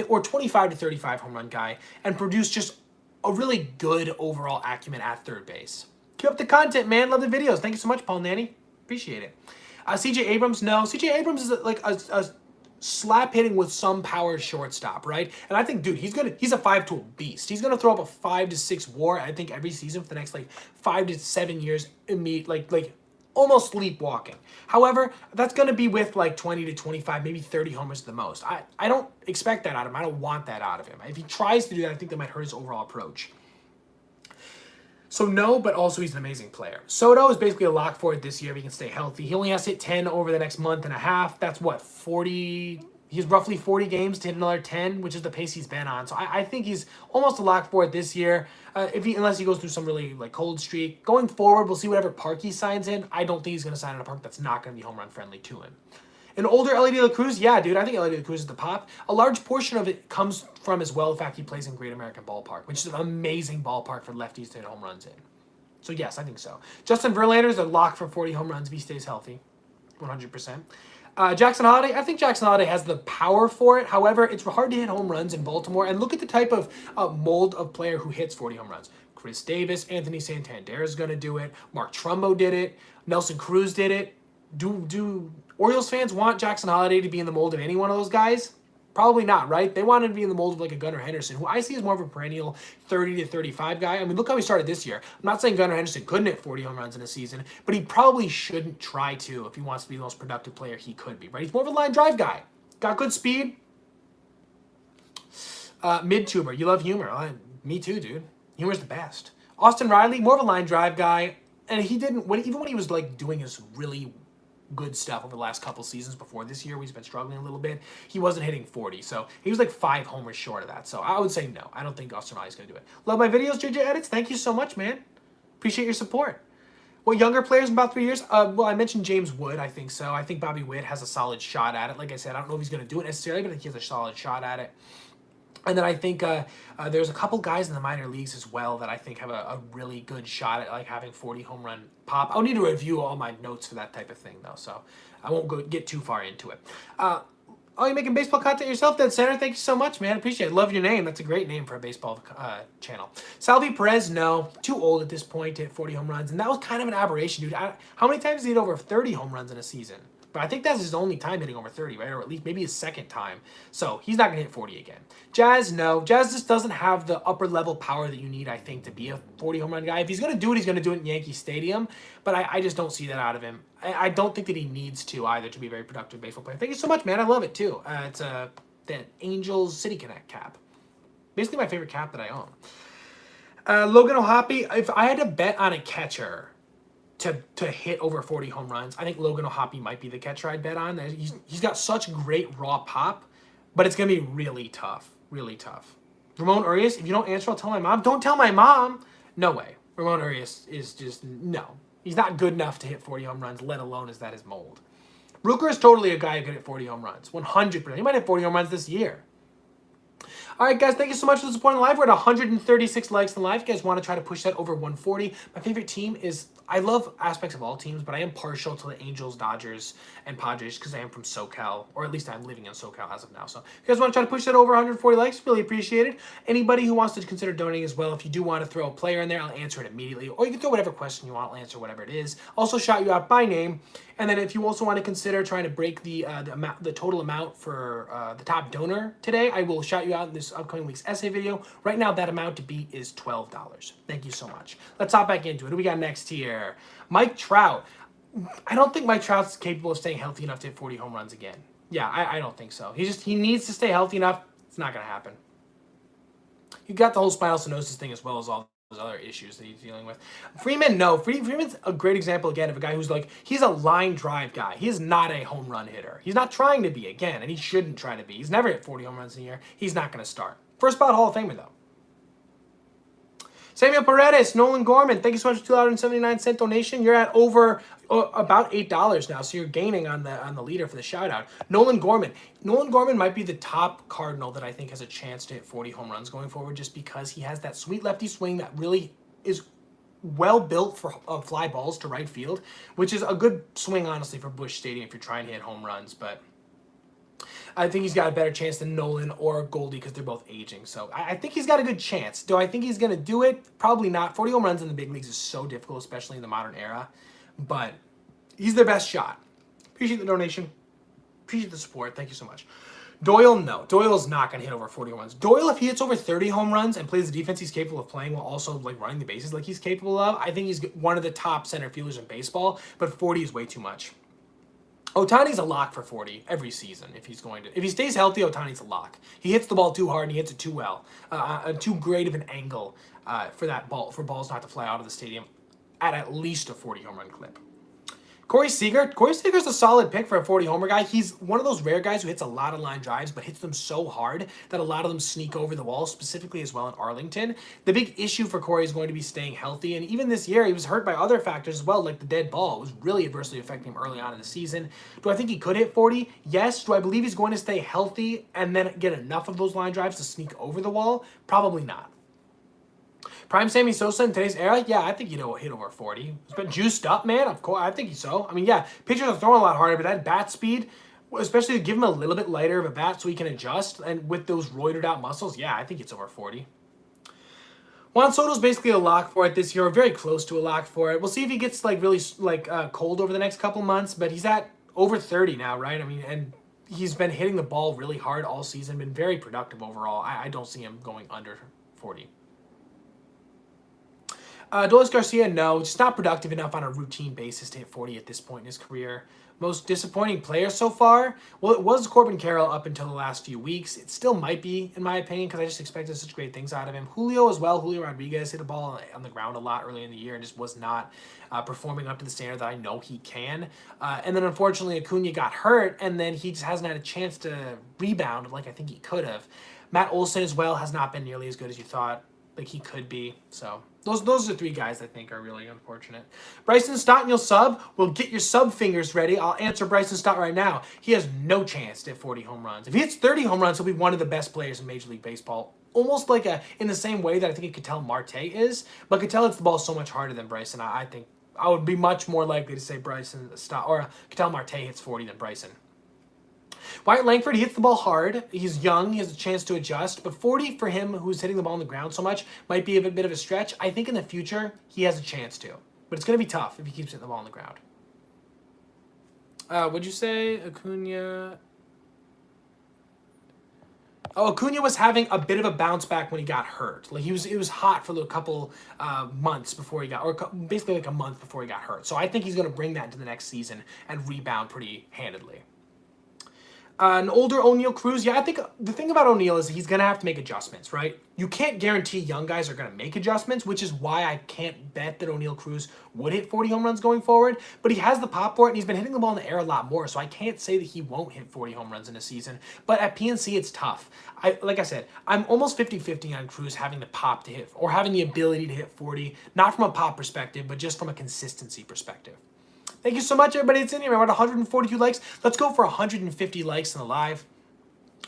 or 25 to 35 home run guy, and produce just a really good overall acumen at third base. Keep up the content, man. Love the videos. Thank you so much, Paul Nanny. Appreciate it. C.J. Abrams, no. C.J. Abrams is like a slap hitting with some power shortstop, right? And I think, dude, he's a 5-tool beast. He's gonna throw up a 5 to 6 WAR, I think, every season for the next like 5 to 7 years. Like almost sleepwalking. However, that's gonna be with like 20 to 25, maybe 30 homers at the most. I don't expect that out of him. I don't want that out of him. If he tries to do that, I think that might hurt his overall approach. So no, but also he's an amazing player. Soto is basically a lock for it this year if he can stay healthy. He only has to hit 10 over the next month and a half. That's what, 40... He's roughly 40 games to hit another 10, which is the pace he's been on. So I think he's almost a lock for it this year, unless he goes through some really like cold streak. Going forward, we'll see whatever park he signs in. I don't think he's going to sign in a park that's not going to be home run friendly to him. An older Ellie De La Cruz, yeah, dude, I think Ellie De La Cruz is the pop. A large portion of it comes from as well the fact he plays in Great American Ballpark, which is an amazing ballpark for lefties to hit home runs in. So yes, I think so. Justin Verlander is a lock for 40 home runs if he stays healthy, 100%. Jackson Holiday, I think Jackson Holiday has the power for it. However, it's hard to hit home runs in Baltimore. And look at the type of mold of player who hits 40 home runs. Chris Davis, Anthony Santander is going to do it. Mark Trumbo did it. Nelson Cruz did it. Do Orioles fans want Jackson Holiday to be in the mold of any one of those guys? Probably not, right? They want him to be in the mold of like a Gunnar Henderson, who I see as more of a perennial 30 to 35 guy. I mean, look how he started this year. I'm not saying Gunnar Henderson couldn't hit 40 home runs in a season, but he probably shouldn't try to if he wants to be the most productive player he could be, right? He's more of a line drive guy. Got good speed. Mid-tuber. You love humor. Me too, dude. Humor's the best. Austin Riley, more of a line drive guy. And he didn't, even when he was like doing his really good stuff over the last couple seasons before this year, he's been struggling a little bit. He wasn't hitting 40, so he was like 5 homers short of that. So I would say no. I don't think Austin Riley's going to do it. Love my videos, JJ Edits. Thank you so much, man. Appreciate your support. Well, younger players in about 3 years? Well, I mentioned James Wood. I think so. I think Bobby Witt has a solid shot at it. Like I said, I don't know if he's going to do it necessarily, but I think he has a solid shot at it. And then I think there's a couple guys in the minor leagues as well that I think have a really good shot at like having 40 home run pop. I'll need to review all my notes for that type of thing though, so I won't get too far into it. Oh, you're making baseball content yourself, Dead Center? Thank you so much, man. Appreciate it. Love your name. That's a great name for a baseball channel. Salvi Perez, no. Too old at this point to hit 40 home runs, and that was kind of an aberration, dude. How many times did he hit over 30 home runs in a season? But I think that's his only time hitting over 30, right? Or at least maybe his second time. So he's not going to hit 40 again. Jazz, no. Jazz just doesn't have the upper level power that you need, I think, to be a 40 home run guy. If he's going to do it, he's going to do it in Yankee Stadium. But I just don't see that out of him. I don't think that he needs to either to be a very productive baseball player. Thank you so much, man. I love it too. It's the Angels City Connect cap. Basically my favorite cap that I own. Logan O'Hoppe, if I had to bet on a catcher to hit over 40 home runs, I think Logan O'Hoppe might be the catcher I'd bet on. He's got such great raw pop, but it's going to be really tough. Really tough. Ramon Urias, if you don't answer, I'll tell my mom. Don't tell my mom. No way. Ramon Urias is just, no. He's not good enough to hit 40 home runs, let alone is that his mold. Rooker is totally a guy who could hit 40 home runs. 100%. He might hit 40 home runs this year. All right, guys, thank you so much for the support in the live. We're at 136 likes in the live. If you guys want to try to push that over 140. My favorite team is, I love aspects of all teams, but I am partial to the Angels, Dodgers, and Padres because I am from SoCal, or at least I'm living in SoCal as of now. So if you guys want to try to push that over 140 likes, really appreciate it. Anybody who wants to consider donating as well, if you do want to throw a player in there, I'll answer it immediately. Or you can throw whatever question you want. I'll answer whatever it is. Also shout you out by name. And then if you also want to consider trying to break the total amount for the top donor today, I will shout you out in this upcoming week's essay video. Right now, that amount to beat is $12. Thank you so much. Let's hop back into it. Who do we got next here? Mike Trout. I don't think Mike Trout's capable of staying healthy enough to hit 40 home runs again. Yeah, I don't think so. He needs to stay healthy enough. It's not going to happen. You got the whole spinal stenosis thing as well as all those other issues that he's dealing with. Freeman, no. Freeman's a great example, again, of a guy who's like, he's a line drive guy. He is not a home run hitter. He's not trying to be, again, and he shouldn't try to be. He's never hit 40 home runs in a year. He's not going to start. First ballot Hall of Famer, though. Samuel Paredes, Nolan Gorman, thank you so much for $2.79 donation. You're at over about $8 now, so you're gaining on the leader for the shout out. Nolan Gorman might be the top Cardinal that I think has a chance to hit 40 home runs going forward, just because he has that sweet lefty swing that really is well built for fly balls to right field, which is a good swing, honestly, for Busch Stadium if you're trying to hit home runs. But I think he's got a better chance than Nolan or Goldie because they're both aging. So I think he's got a good chance. Do I think he's going to do it? Probably not. 40 home runs in the big leagues is so difficult, especially in the modern era. But he's their best shot. Appreciate the donation. Appreciate the support. Thank you so much. Doyle, no. Doyle's not going to hit over 40 home runs. Doyle, if he hits over 30 home runs and plays the defense he's capable of playing while also like running the bases like he's capable of, I think he's one of the top center fielders in baseball, but 40 is way too much. Ohtani's a lock for 40 every season if he stays healthy. Ohtani's a lock. He hits the ball too hard and he hits it too well, too great of an angle for balls not to fly out of the stadium at least a 40 home run clip. Corey Seager's a solid pick for a 40 homer guy. He's one of those rare guys who hits a lot of line drives, but hits them so hard that a lot of them sneak over the wall, specifically as well in Arlington. The big issue for Corey is going to be staying healthy, and even this year, he was hurt by other factors as well, like the dead ball. It was really adversely affecting him early on in the season. Do I think he could hit 40? Yes. Do I believe he's going to stay healthy and then get enough of those line drives to sneak over the wall? Probably not. Prime Sammy Sosa in today's era? Yeah, I think he'll hit over 40. He's been juiced up, man. Of course, I think so. I mean, yeah, pitchers are throwing a lot harder, but that bat speed, especially to give him a little bit lighter of a bat so he can adjust, and with those roided out muscles, yeah, I think it's over 40. Juan Soto's basically a lock for it this year, or very close to a lock for it. We'll see if he gets really cold over the next couple months, but he's at over 30 now, right? I mean, and he's been hitting the ball really hard all season, been very productive overall. I don't see him going under 40. Dolis Garcia, no, just not productive enough on a routine basis to hit 40 at this point in his career. Most disappointing player so far? Well, it was Corbin Carroll up until the last few weeks. It still might be, in my opinion, because I just expected such great things out of him. Julio as well. Julio Rodriguez hit the ball on the ground a lot early in the year and just was not performing up to the standard that I know he can. And then, unfortunately, Acuna got hurt, and then he just hasn't had a chance to rebound like I think he could have. Matt Olson as well has not been nearly as good as you thought like he could be, so those are three guys I think are really unfortunate. Bryson Stott, you'll sub. We'll get your sub fingers ready. I'll answer Bryson Stott right now. He has no chance to hit 40 home runs. If he hits 30 home runs, he'll be one of the best players in Major League Baseball. Almost like in the same way that I think Ketel Marte is, but Ketel hits the ball so much harder than Bryson. I think I would be much more likely to say Bryson Stott or Ketel Marte hits 40 than Bryson. Wyatt Langford, he hits the ball hard. He's young. He has a chance to adjust. But 40 for him, who's hitting the ball on the ground so much, might be a bit of a stretch. I think in the future, he has a chance to. But it's going to be tough if he keeps hitting the ball on the ground. What'd you say? Acuna? Oh, Acuna was having a bit of a bounce back when he got hurt. Like it was hot for a couple months before he got, or basically like a month before he got hurt. So I think he's going to bring that into the next season and rebound pretty handedly. An older O'Neal Cruz, yeah, I think the thing about O'Neal is he's going to have to make adjustments, right? You can't guarantee young guys are going to make adjustments, which is why I can't bet that O'Neal Cruz would hit 40 home runs going forward, but he has the pop for it, and he's been hitting the ball in the air a lot more, so I can't say that he won't hit 40 home runs in a season, but at PNC, it's tough. Like I said, I'm almost 50-50 on Cruz having the pop to hit, or having the ability to hit 40, not from a pop perspective, but just from a consistency perspective. Thank you so much, everybody. It's in here. We're at 142 likes. Let's go for 150 likes in the live.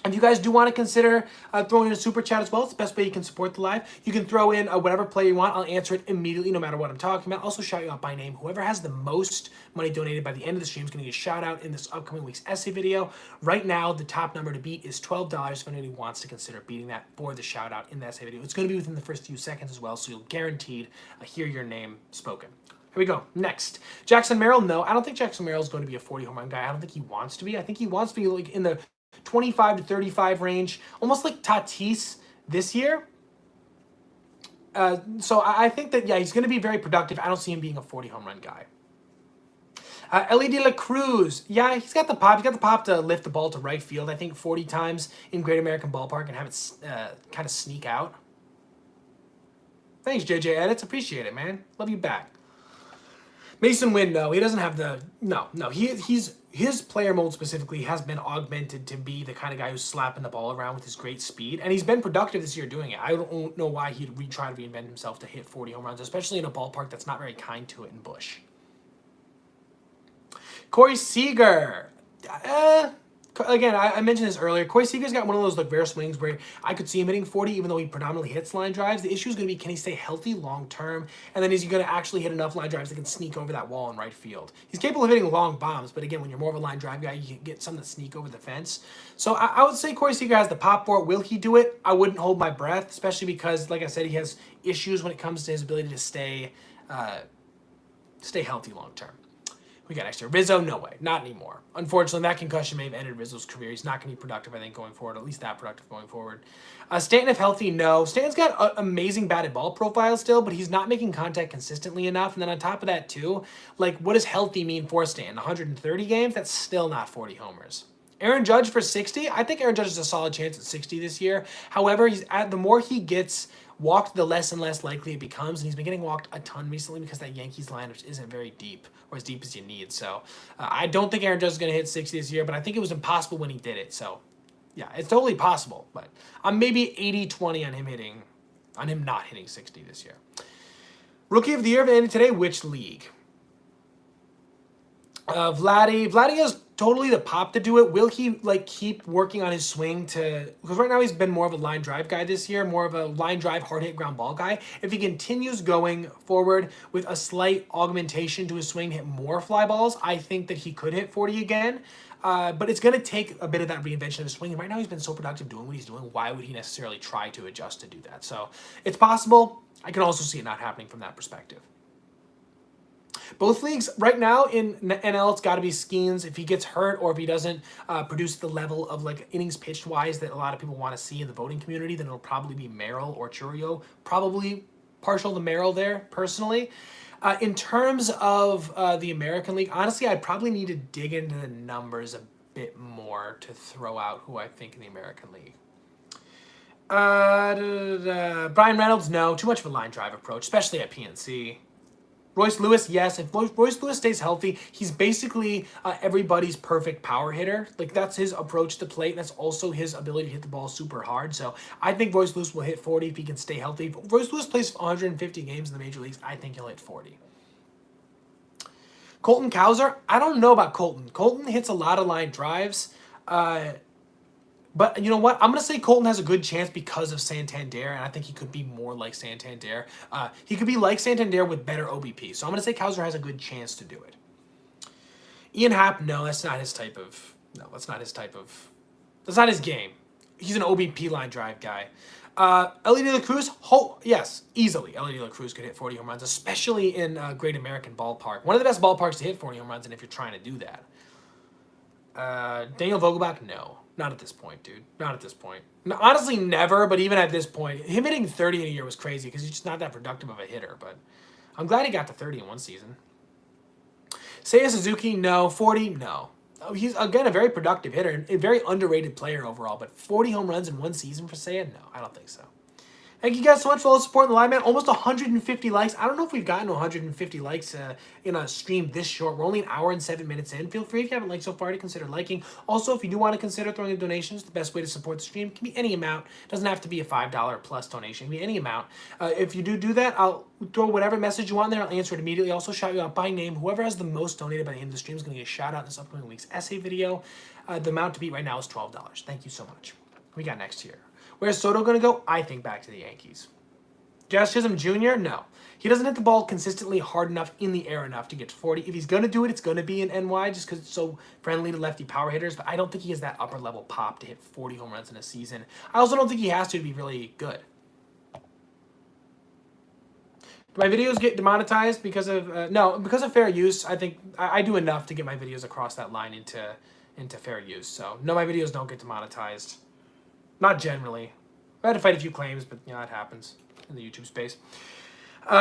If you guys do want to consider throwing in a super chat as well, it's the best way you can support the live. You can throw in whatever player you want. I'll answer it immediately, no matter what I'm talking about. Also, shout you out by name. Whoever has the most money donated by the end of the stream is going to get a shout out in this upcoming week's essay video. Right now, the top number to beat is $12. If anybody wants to consider beating that for the shout out in the essay video, it's going to be within the first few seconds as well, so you'll guaranteed hear your name spoken. Here we go. Next, Jackson Merrill. No, I don't think Jackson Merrill is going to be a 40 home run guy. I don't think he wants to be. I think he wants to be like in the 25 to 35 range, almost like Tatis this year. So I think that, yeah, he's going to be very productive. I don't see him being a 40 home run guy. Ellie De La Cruz. Yeah, he's got the pop. He's got the pop to lift the ball to right field, I think 40 times in Great American Ballpark and have it kind of sneak out. Thanks, JJ Edits. Appreciate it, man. Love you back. Mason Wynn, no, he doesn't have the, no. His player mold specifically has been augmented to be the kind of guy who's slapping the ball around with his great speed, and he's been productive this year doing it. I don't know why he'd try to reinvent himself to hit 40 home runs, especially in a ballpark that's not very kind to it in Busch. Corey Seager. Again, I mentioned this earlier. Corey Seager's got one of those like rare swings where I could see him hitting 40 even though he predominantly hits line drives. The issue is going to be, can he stay healthy long term? And then is he going to actually hit enough line drives that can sneak over that wall in right field? He's capable of hitting long bombs, but again, when you're more of a line drive guy, you can get some that sneak over the fence. So I would say Corey Seager has the pop for it. Will he do it? I wouldn't hold my breath, especially because, like I said, he has issues when it comes to his ability to stay healthy long term. We got next year. Rizzo, no way. Not anymore. Unfortunately, that concussion may have ended Rizzo's career. He's not going to be productive, I think, going forward, at least that productive going forward. Stanton, if healthy, no. Stanton's got an amazing batted ball profile still, but he's not making contact consistently enough. And then on top of that, too, like, what does healthy mean for Stanton? 130 games? That's still not 40 homers. Aaron Judge for 60? I think Aaron Judge has a solid chance at 60 this year. However, the more he gets walked, the less and less likely it becomes, and he's been getting walked a ton recently because that Yankees lineup isn't very deep, or as deep as you need. So I don't think Aaron Judge is going to hit 60 this year, but I think it was impossible when he did it. So yeah, it's totally possible, but I'm maybe 80-20 on him not hitting 60 this year. Rookie of the year ended today. Which league? Vladdy has totally the pop to do it. Will he keep working on his swing because right now he's been more of a line drive guy this year, more of a line drive hard hit ground ball guy. If he continues going forward with a slight augmentation to his swing, hit more fly balls, I think that he could hit 40 again. But it's going to take a bit of that reinvention of his swing. And right now he's been so productive doing what he's doing. Why would he necessarily try to adjust to do that? So it's possible. I can also see it not happening from that perspective. Both leagues right now in NL, it's got to be Skeens. If he gets hurt or if he doesn't produce the level of innings pitched wise that a lot of people want to see in the voting community, then it'll probably be Merrill or Churio. Probably partial to Merrill there personally. In terms of the American League, honestly, I'd probably need to dig into the numbers a bit more to throw out who I think in the American League. Brian Reynolds, no. Too much of a line drive approach, especially at PNC. Royce Lewis, yes. If Royce Lewis stays healthy, he's basically everybody's perfect power hitter. That's his approach to plate. That's also his ability to hit the ball super hard. So I think Royce Lewis will hit 40 if he can stay healthy. If Royce Lewis plays 150 games in the major leagues, I think he'll hit 40. Colton Cowser, I don't know about Colton. Colton hits a lot of line drives. But you know what? I'm going to say Colton has a good chance because of Santander, and I think he could be more like Santander. He could be like Santander with better OBP. So I'm going to say Cowser has a good chance to do it. Ian Happ, no, that's not his type of... that's not his game. He's an OBP line drive guy. Ellie De La Cruz, yes, easily. Ellie De La Cruz could hit 40 home runs, especially in Great American Ballpark. One of the best ballparks to hit 40 home runs, and if you're trying to do that. Daniel Vogelbach, no. Not at this point, dude. Not at this point. No, honestly, never, but even at this point, him hitting 30 in a year was crazy because he's just not that productive of a hitter, but I'm glad he got to 30 in one season. Seiya Suzuki, no. 40, no. He's, again, a very productive hitter and a very underrated player overall, but 40 home runs in one season for Seiya? No, I don't think so. Thank you guys so much for all the support in the live, man. Almost 150 likes. I don't know if we've gotten to 150 likes in a stream this short. We're only an hour and 7 minutes in. Feel free, if you haven't liked so far, to consider liking. Also, if you do want to consider throwing in donations, the best way to support the stream can be any amount. It doesn't have to be a $5 plus donation. It can be any amount. If you do that, I'll throw whatever message you want there. I'll answer it immediately. Also, shout you out by name. Whoever has the most donated by the end of the stream is going to get a shout out in this upcoming week's essay video. The amount to beat right now is $12. Thank you so much. We got next year. Where's Soto going to go? I think back to the Yankees. Josh Chisholm Jr., no. He doesn't hit the ball consistently hard enough in the air enough to get to 40. If he's going to do it, it's going to be in NY just because it's so friendly to lefty power hitters. But I don't think he has that upper level pop to hit 40 home runs in a season. I also don't think he has to be really good. Do my videos get demonetized because of... no, because of fair use. I think I do enough to get my videos across that line into fair use. So, no, my videos don't get demonetized. Not generally. I had to fight a few claims, but, you know, that happens in the YouTube space.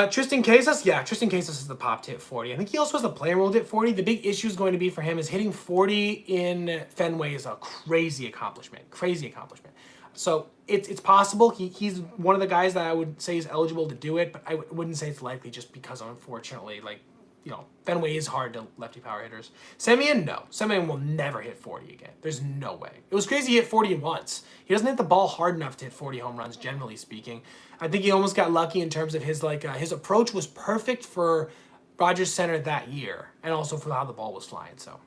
Tristan Casas, yeah, Tristan Casas is the pop to hit 40. I think he also has the player role to hit 40. The big issue is going to be for him is hitting 40 in Fenway is a crazy accomplishment. So it's possible. He's one of the guys that I would say is eligible to do it, but I wouldn't say it's likely just because, unfortunately, Fenway is hard to lefty power hitters. Semien, no. Semien will never hit 40 again. There's no way. It was crazy he hit 40 once. He doesn't hit the ball hard enough to hit 40 home runs, generally speaking. I think he almost got lucky in terms of his his approach was perfect for Rogers Center that year, and also for how the ball was flying. So,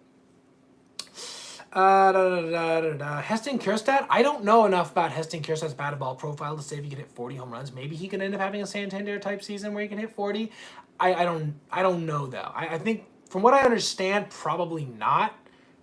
Heston Kjerstad. I don't know enough about Heston Kjerstad's batted ball profile to say if he can hit 40 home runs. Maybe he can end up having a Santander type season where he can hit 40. I don't know though. I think from what I understand, probably not.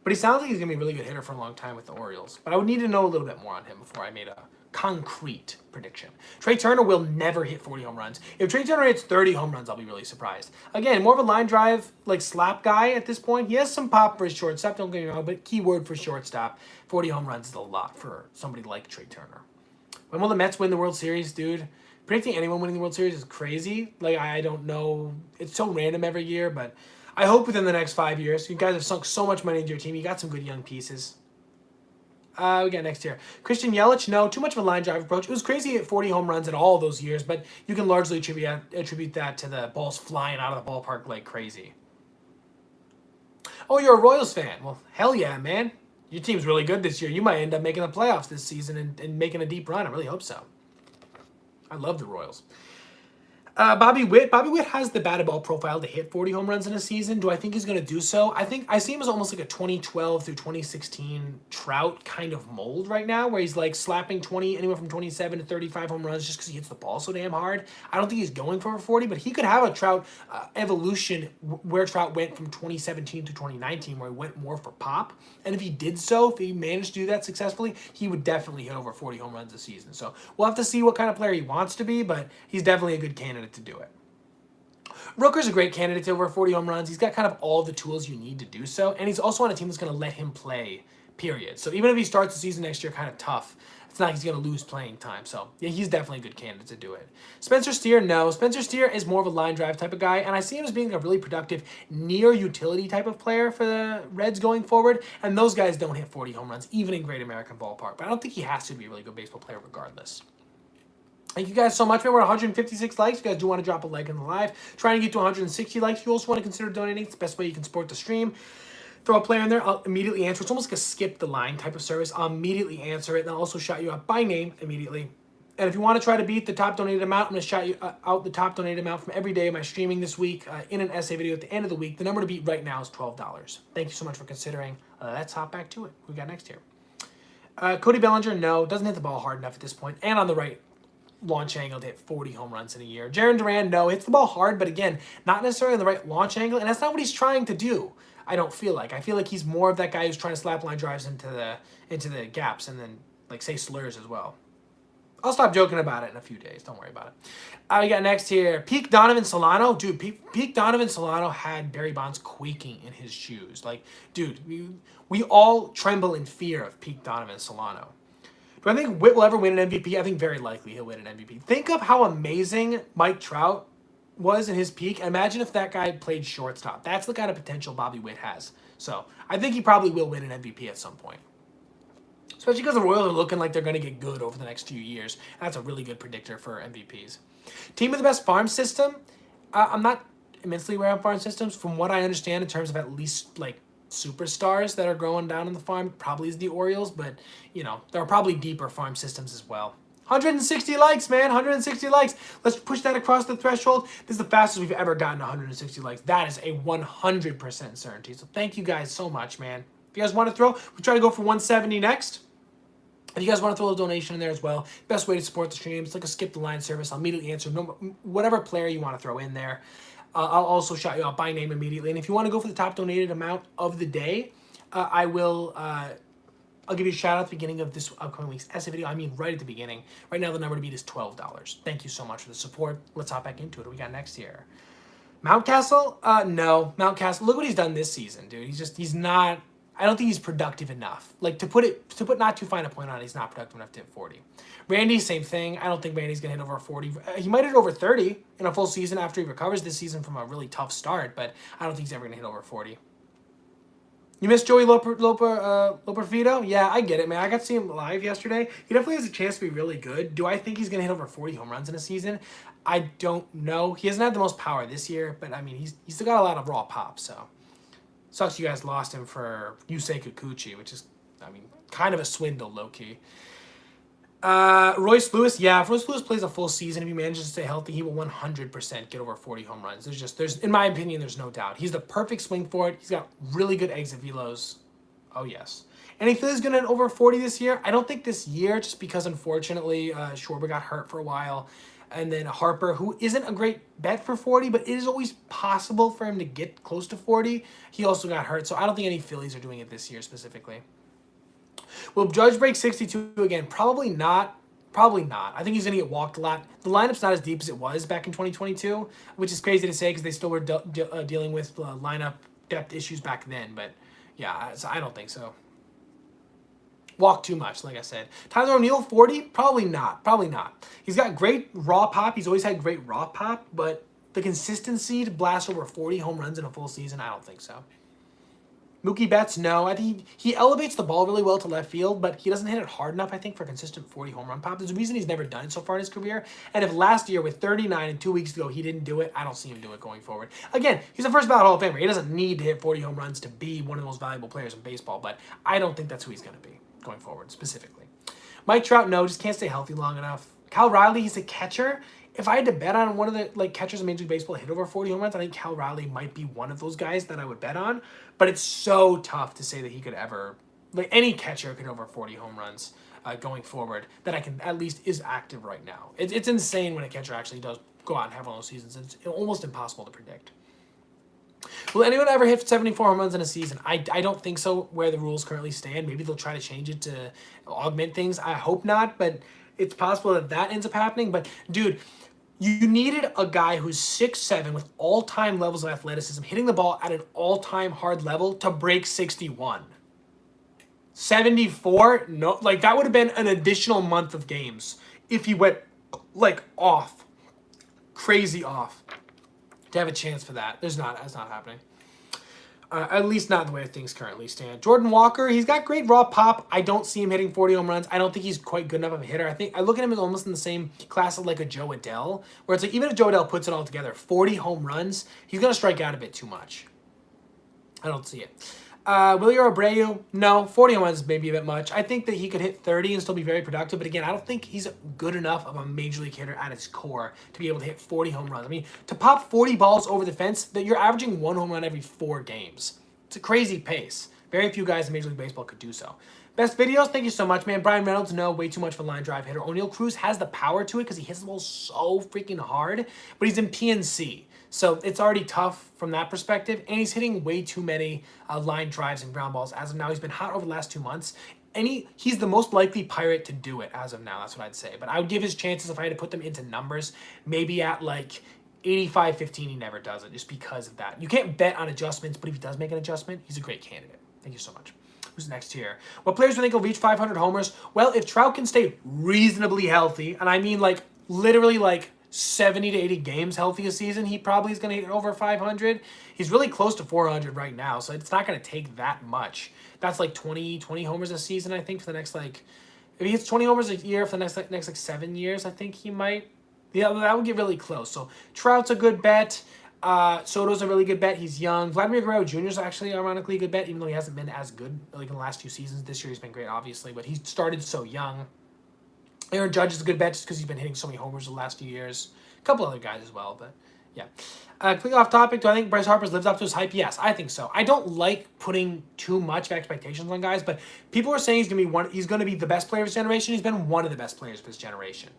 But he sounds like he's going to be a really good hitter for a long time with the Orioles. But I would need to know a little bit more on him before I made a concrete prediction. Trey Turner will never hit 40 home runs. If Trey Turner hits 30 home runs, I'll be really surprised. Again, more of a line drive, like slap guy at this point. He has some pop for his shortstop, don't get me wrong, but keyword for shortstop, 40 home runs is a lot for somebody like Trey Turner. When will the Mets win the World Series, dude? Predicting anyone winning the World Series is crazy. Like, I don't know. It's so random every year, but I hope within the next 5 years. You guys have sunk so much money into your team. You got some good young pieces. We got next here. Christian Yelich, no, too much of a line drive approach. It was crazy at 40 home runs in all those years, but you can largely attribute that to the balls flying out of the ballpark like crazy. Oh, you're a Royals fan. Well, hell yeah, man. Your team's really good this year. You might end up making the playoffs this season and making a deep run. I really hope so. I love the Royals. Bobby Witt. Bobby Witt has the batted ball profile to hit 40 home runs in a season. Do I think he's going to do so? I see him as almost like a 2012 through 2016 Trout kind of mold right now, where he's like slapping anywhere from 27 to 35 home runs just because he hits the ball so damn hard. I don't think he's going for 40, but he could have a Trout evolution where Trout went from 2017 to 2019, where he went more for pop. And if he did so, if he managed to do that successfully, he would definitely hit over 40 home runs a season. So we'll have to see what kind of player he wants to be, but he's definitely a good candidate to do it. Rooker's a great candidate to over 40 home runs. He's got kind of all the tools you need to do so, and he's also on a team that's going to let him play, period. So even if he starts the season next year kind of tough, it's not like he's going to lose playing time. So yeah, he's definitely a good candidate to do it. Spencer Steer, no. Spencer Steer is more of a line drive type of guy, and I see him as being a really productive near utility type of player for the Reds going forward, and those guys don't hit 40 home runs, even in Great American Ballpark. But I don't think he has to be a really good baseball player regardless. Thank you guys so much, man. We're at 156 likes. If you guys do want to drop a like in the live, trying to get to 160 likes. If you also want to consider donating, it's the best way you can support the stream. Throw a player in there. I'll immediately answer. It's almost like a skip the line type of service. I'll immediately answer it, and I'll also shout you out by name immediately. And if you want to try to beat the top donated amount, I'm going to shout you out the top donated amount from every day of my streaming this week in an essay video at the end of the week. The number to beat right now is $12. Thank you so much for considering. Let's hop back to it. What we got next here? Cody Bellinger, no. Doesn't hit the ball hard enough at this point. And on the right launch angle to hit 40 home runs in a year. Jarren Duran, no. Hits the ball hard, but again, not necessarily on the right launch angle. And that's not what he's trying to do. I don't feel like. I feel like he's more of that guy who's trying to slap line drives into the gaps and then like say slurs as well. I'll stop joking about it in a few days. Don't worry about it. We got next here. Peak Donovan Solano. Dude, peak Donovan Solano had Barry Bonds quaking in his shoes. Like, dude, we all tremble in fear of peak Donovan Solano. Do I think Witt will ever win an MVP? I think very likely he'll win an MVP. Think of how amazing Mike Trout was in his peak. Imagine if that guy played shortstop. That's the kind of potential Bobby Witt has. So I think he probably will win an MVP at some point. Especially because the Royals are looking like they're going to get good over the next few years. That's a really good predictor for MVPs. Team with the best farm system. I'm not immensely aware of farm systems. From what I understand in terms of at least like superstars that are growing down in the farm, probably is the Orioles. But, you know, there are probably deeper farm systems as well. 160 likes, man. 160 likes. Let's push that across the threshold. This is the fastest we've ever gotten 160 likes. That is a 100% certainty. So thank you guys so much, man. If you guys want to throw, we'll try to go for 170 next. If you guys want to throw a donation in there as well, best way to support the stream. It's like a skip the line service. I'll immediately answer whatever player you want to throw in there. I'll also shout you out by name immediately. And if you want to go for the top donated amount of the day, I'll give you a shout out at the beginning of this upcoming week's essay video. I mean, right at the beginning. Right now, the number to beat is $12. Thank you so much for the support. Let's hop back into it. What we got next here? Mountcastle? No. Mountcastle. Look what he's done this season, dude. He's not. I don't think he's productive enough. Like, to put not too fine a point on it, he's not productive enough to hit 40. Randy, same thing. I don't think Randy's going to hit over 40. He might hit over 30 in a full season after he recovers this season from a really tough start, but I don't think he's ever going to hit over 40. You missed Joey Loperfido? Yeah, I get it, man. I got to see him live yesterday. He definitely has a chance to be really good. Do I think he's going to hit over 40 home runs in a season? I don't know. He hasn't had the most power this year, but, I mean, he's still got a lot of raw pop, so. Sucks you guys lost him for Yusei Kikuchi, which is, I mean, kind of a swindle, low-key. Royce Lewis, yeah, if Royce Lewis plays a full season, if he manages to stay healthy, he will 100% get over 40 home runs. There's, in my opinion, there's no doubt. He's the perfect swing for it. He's got really good exit velos. Oh, yes. And if he's going to hit over 40 this year, I don't think this year, just because, unfortunately, Schwarber got hurt for a while. And then Harper, who isn't a great bet for 40, but it is always possible for him to get close to 40. He also got hurt, so I don't think any Phillies are doing it this year specifically. Will Judge break 62 again? Probably not. Probably not. I think he's going to get walked a lot. The lineup's not as deep as it was back in 2022, which is crazy to say because they still were dealing with lineup depth issues back then. But yeah, so I don't think so. Walk too much, like I said. Tyler O'Neill, 40? Probably not. Probably not. He's got great raw pop. He's always had great raw pop, but the consistency to blast over 40 home runs in a full season, I don't think so. Mookie Betts, no. I think he elevates the ball really well to left field, but he doesn't hit it hard enough, I think, for a consistent 40 home run pop. There's a reason he's never done it so far in his career. And if last year with 39 and 2 weeks ago he didn't do it, I don't see him do it going forward. Again, he's a first ballot Hall of Famer. He doesn't need to hit 40 home runs to be one of the most valuable players in baseball, but I don't think that's who he's going to be going forward specifically. Mike Trout, no, just can't stay healthy long enough. Cal Riley, he's a catcher. If I had to bet on one of the catchers in Major League Baseball hit over 40 home runs, I think Cal Riley might be one of those guys that I would bet on. But it's so tough to say that he could ever, any catcher could over 40 home runs going forward that I can at least is active right now. It's insane when a catcher actually does go out and have one of those seasons. It's almost impossible to predict. Will anyone ever hit 74 home runs in a season? I don't think so where the rules currently stand. Maybe they'll try to change it to augment things. I hope not, but it's possible that ends up happening. But, dude, you needed a guy who's 6'7" with all-time levels of athleticism, hitting the ball at an all-time hard level to break 61. 74? No, that would have been an additional month of games if he went, off. Crazy off. To have a chance for that. That's not happening. At least not the way things currently stand. Jordan Walker, he's got great raw pop. I don't see him hitting 40 home runs. I don't think he's quite good enough of a hitter. I look at him as almost in the same class as a Joe Adele, where it's even if Joe Adele puts it all together, 40 home runs, he's going to strike out a bit too much. I don't see it. Willie Abreu, no. 40 home runs is maybe a bit much. I think that he could hit 30 and still be very productive. But again, I don't think he's good enough of a major league hitter at his core to be able to hit 40 home runs. I mean, to pop 40 balls over the fence, that you're averaging 1 home run every 4 games. It's a crazy pace. Very few guys in Major League Baseball could do so. Best videos, thank you so much, man. Brian Reynolds, no, way too much of a line drive hitter. O'Neal Cruz has the power to it because he hits the ball so freaking hard, but he's in PNC. So it's already tough from that perspective, and he's hitting way too many line drives and ground balls as of now. He's been hot over the last 2 months, and he's the most likely Pirate to do it as of now. That's what I'd say. But I would give his chances, if I had to put them into numbers, maybe at 85-15. He never does it just because of that. You can't bet on adjustments, but if he does make an adjustment, he's a great candidate. Thank you so much. Who's next here? What players do you think will reach 500 homers? Well, if Trout can stay reasonably healthy, and I mean literally 70 to 80 games healthy a season, he probably is going to hit over 500. He's really close to 400 right now, so it's not going to take that much. That's 20 homers a season, I think, for the next, if he hits 20 homers a year for the next 7 years, I think he might. Yeah, that would get really close. So Trout's a good bet. Soto's a really good bet. He's young. Vladimir Guerrero Jr. is actually, ironically, a good bet, even though he hasn't been as good in the last few seasons. This year he's been great, obviously, but he started so young. Aaron Judge is a good bet just because he's been hitting so many homers the last few years. A couple other guys as well, but yeah. Quickly off topic, do I think Bryce Harper's lived up to his hype? Yes, I think so. I don't like putting too much expectations on guys, but people are saying he's going to be the best player of his generation. He's been one of the best players of his generation.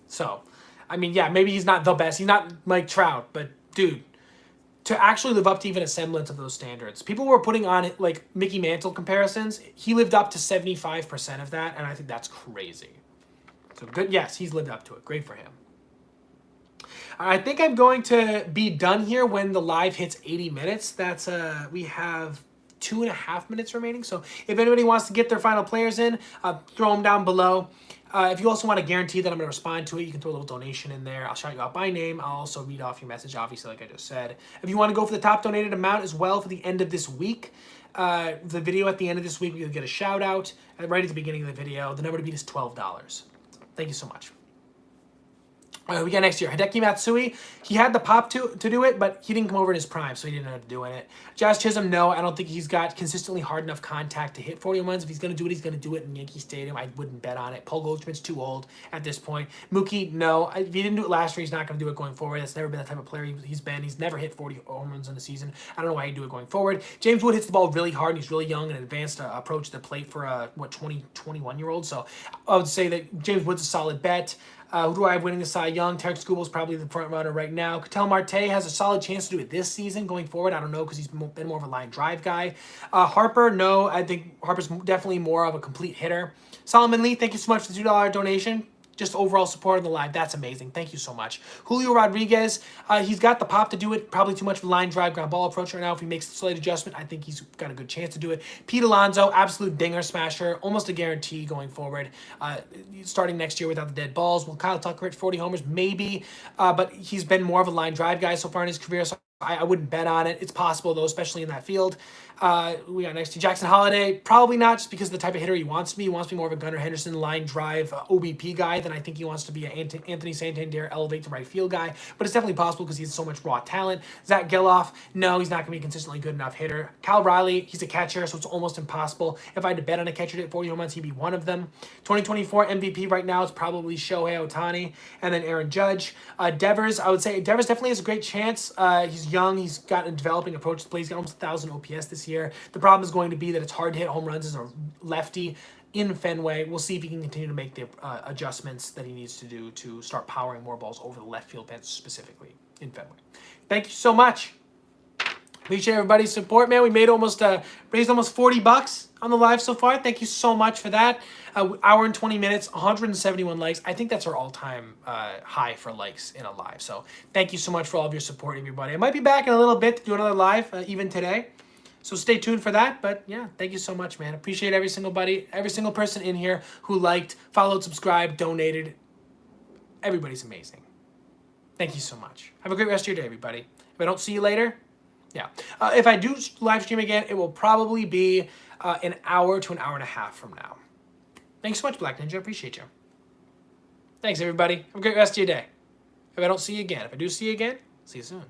So, I mean, yeah, maybe he's not the best. He's not Mike Trout, but dude, to actually live up to even a semblance of those standards. People were putting on Mickey Mantle comparisons. He lived up to 75% of that, and I think that's crazy. So good, yes, he's lived up to it. Great for him. I think I'm going to be done here when the live hits 80 minutes. That's we have 2.5 minutes remaining. So if anybody wants to get their final players in, throw them down below. If you also want to guarantee that I'm going to respond to it, you can throw a little donation in there. I'll shout you out by name. I'll also read off your message, obviously, like I just said. If you want to go for the top donated amount as well for the end of this week, the video at the end of this week, you'll get a shout out right at the beginning of the video. The number to beat is $12. Thank you so much. We got next year. Hideki Matsui, he had the pop to do it, but he didn't come over in his prime, so he didn't end up doing it. Josh Chisholm, no. I don't think he's got consistently hard enough contact to hit 40 home runs. If he's going to do it, he's going to do it in Yankee Stadium. I wouldn't bet on it. Paul Goldschmidt's too old at this point. Mookie, no. If he didn't do it last year, he's not going to do it going forward. That's never been the type of player he's been. He's never hit 40 home runs in a season. I don't know why he'd do it going forward. James Wood hits the ball really hard, and he's really young and advanced approach to the plate for a, 21-year-old. So I would say that James Wood's a solid bet. Who do I have winning the Cy Young? Tarek Skubal is probably the front runner right now. Ketel Marte has a solid chance to do it this season going forward. I don't know because he's been more of a line drive guy. Harper, no. I think Harper's definitely more of a complete hitter. Solomon Lee, thank you so much for the $2 donation. Just overall support on the live. That's amazing. Thank you so much. Julio Rodriguez, he's got the pop to do it. Probably too much of a line drive, ground ball approach right now. If he makes a slight adjustment, I think he's got a good chance to do it. Pete Alonso, absolute dinger smasher. Almost a guarantee going forward. Starting next year without the dead balls. Will Kyle Tucker hit 40 homers? Maybe. But he's been more of a line drive guy so far in his career. So I wouldn't bet on it. It's possible, though, especially in that field. We got next to Jackson Holiday. Probably not, just because of the type of hitter he wants to be. He wants to be more of a Gunnar Henderson line drive OBP guy than I think he wants to be an Anthony Santander elevate to right field guy. But it's definitely possible because he has so much raw talent. Zach Geloff, no, he's not going to be a consistently good enough hitter. Cal Riley, he's a catcher, so it's almost impossible. If I had to bet on a catcher to hit 40 home runs, he'd be one of them. 2024 MVP right now is probably Shohei Ohtani and then Aaron Judge. Devers, I would say Devers definitely has a great chance. He's young. He's got a developing approach to play. He's got almost 1,000 OPS this year. The problem is going to be that it's hard to hit home runs as a lefty in Fenway. We'll see if he can continue to make the adjustments that he needs to do to start powering more balls over the left field fence specifically in Fenway. Thank you so much. Appreciate everybody's support, man. We made raised almost $40 on the live so far. Thank you so much for that. Hour and 20 minutes, 171 likes. I think that's our all-time high for likes in a live. So thank you so much for all of your support, everybody. I might be back in a little bit to do another live, even today. So stay tuned for that. But yeah, thank you so much, man. Appreciate every single person in here who liked, followed, subscribed, donated. Everybody's amazing. Thank you so much. Have a great rest of your day, everybody. If I don't see you later, yeah. If I do live stream again, it will probably be an hour to an hour and a half from now. Thanks so much, Black Ninja. Appreciate you. Thanks, everybody. Have a great rest of your day. If I don't see you again, if I do see you again, see you soon.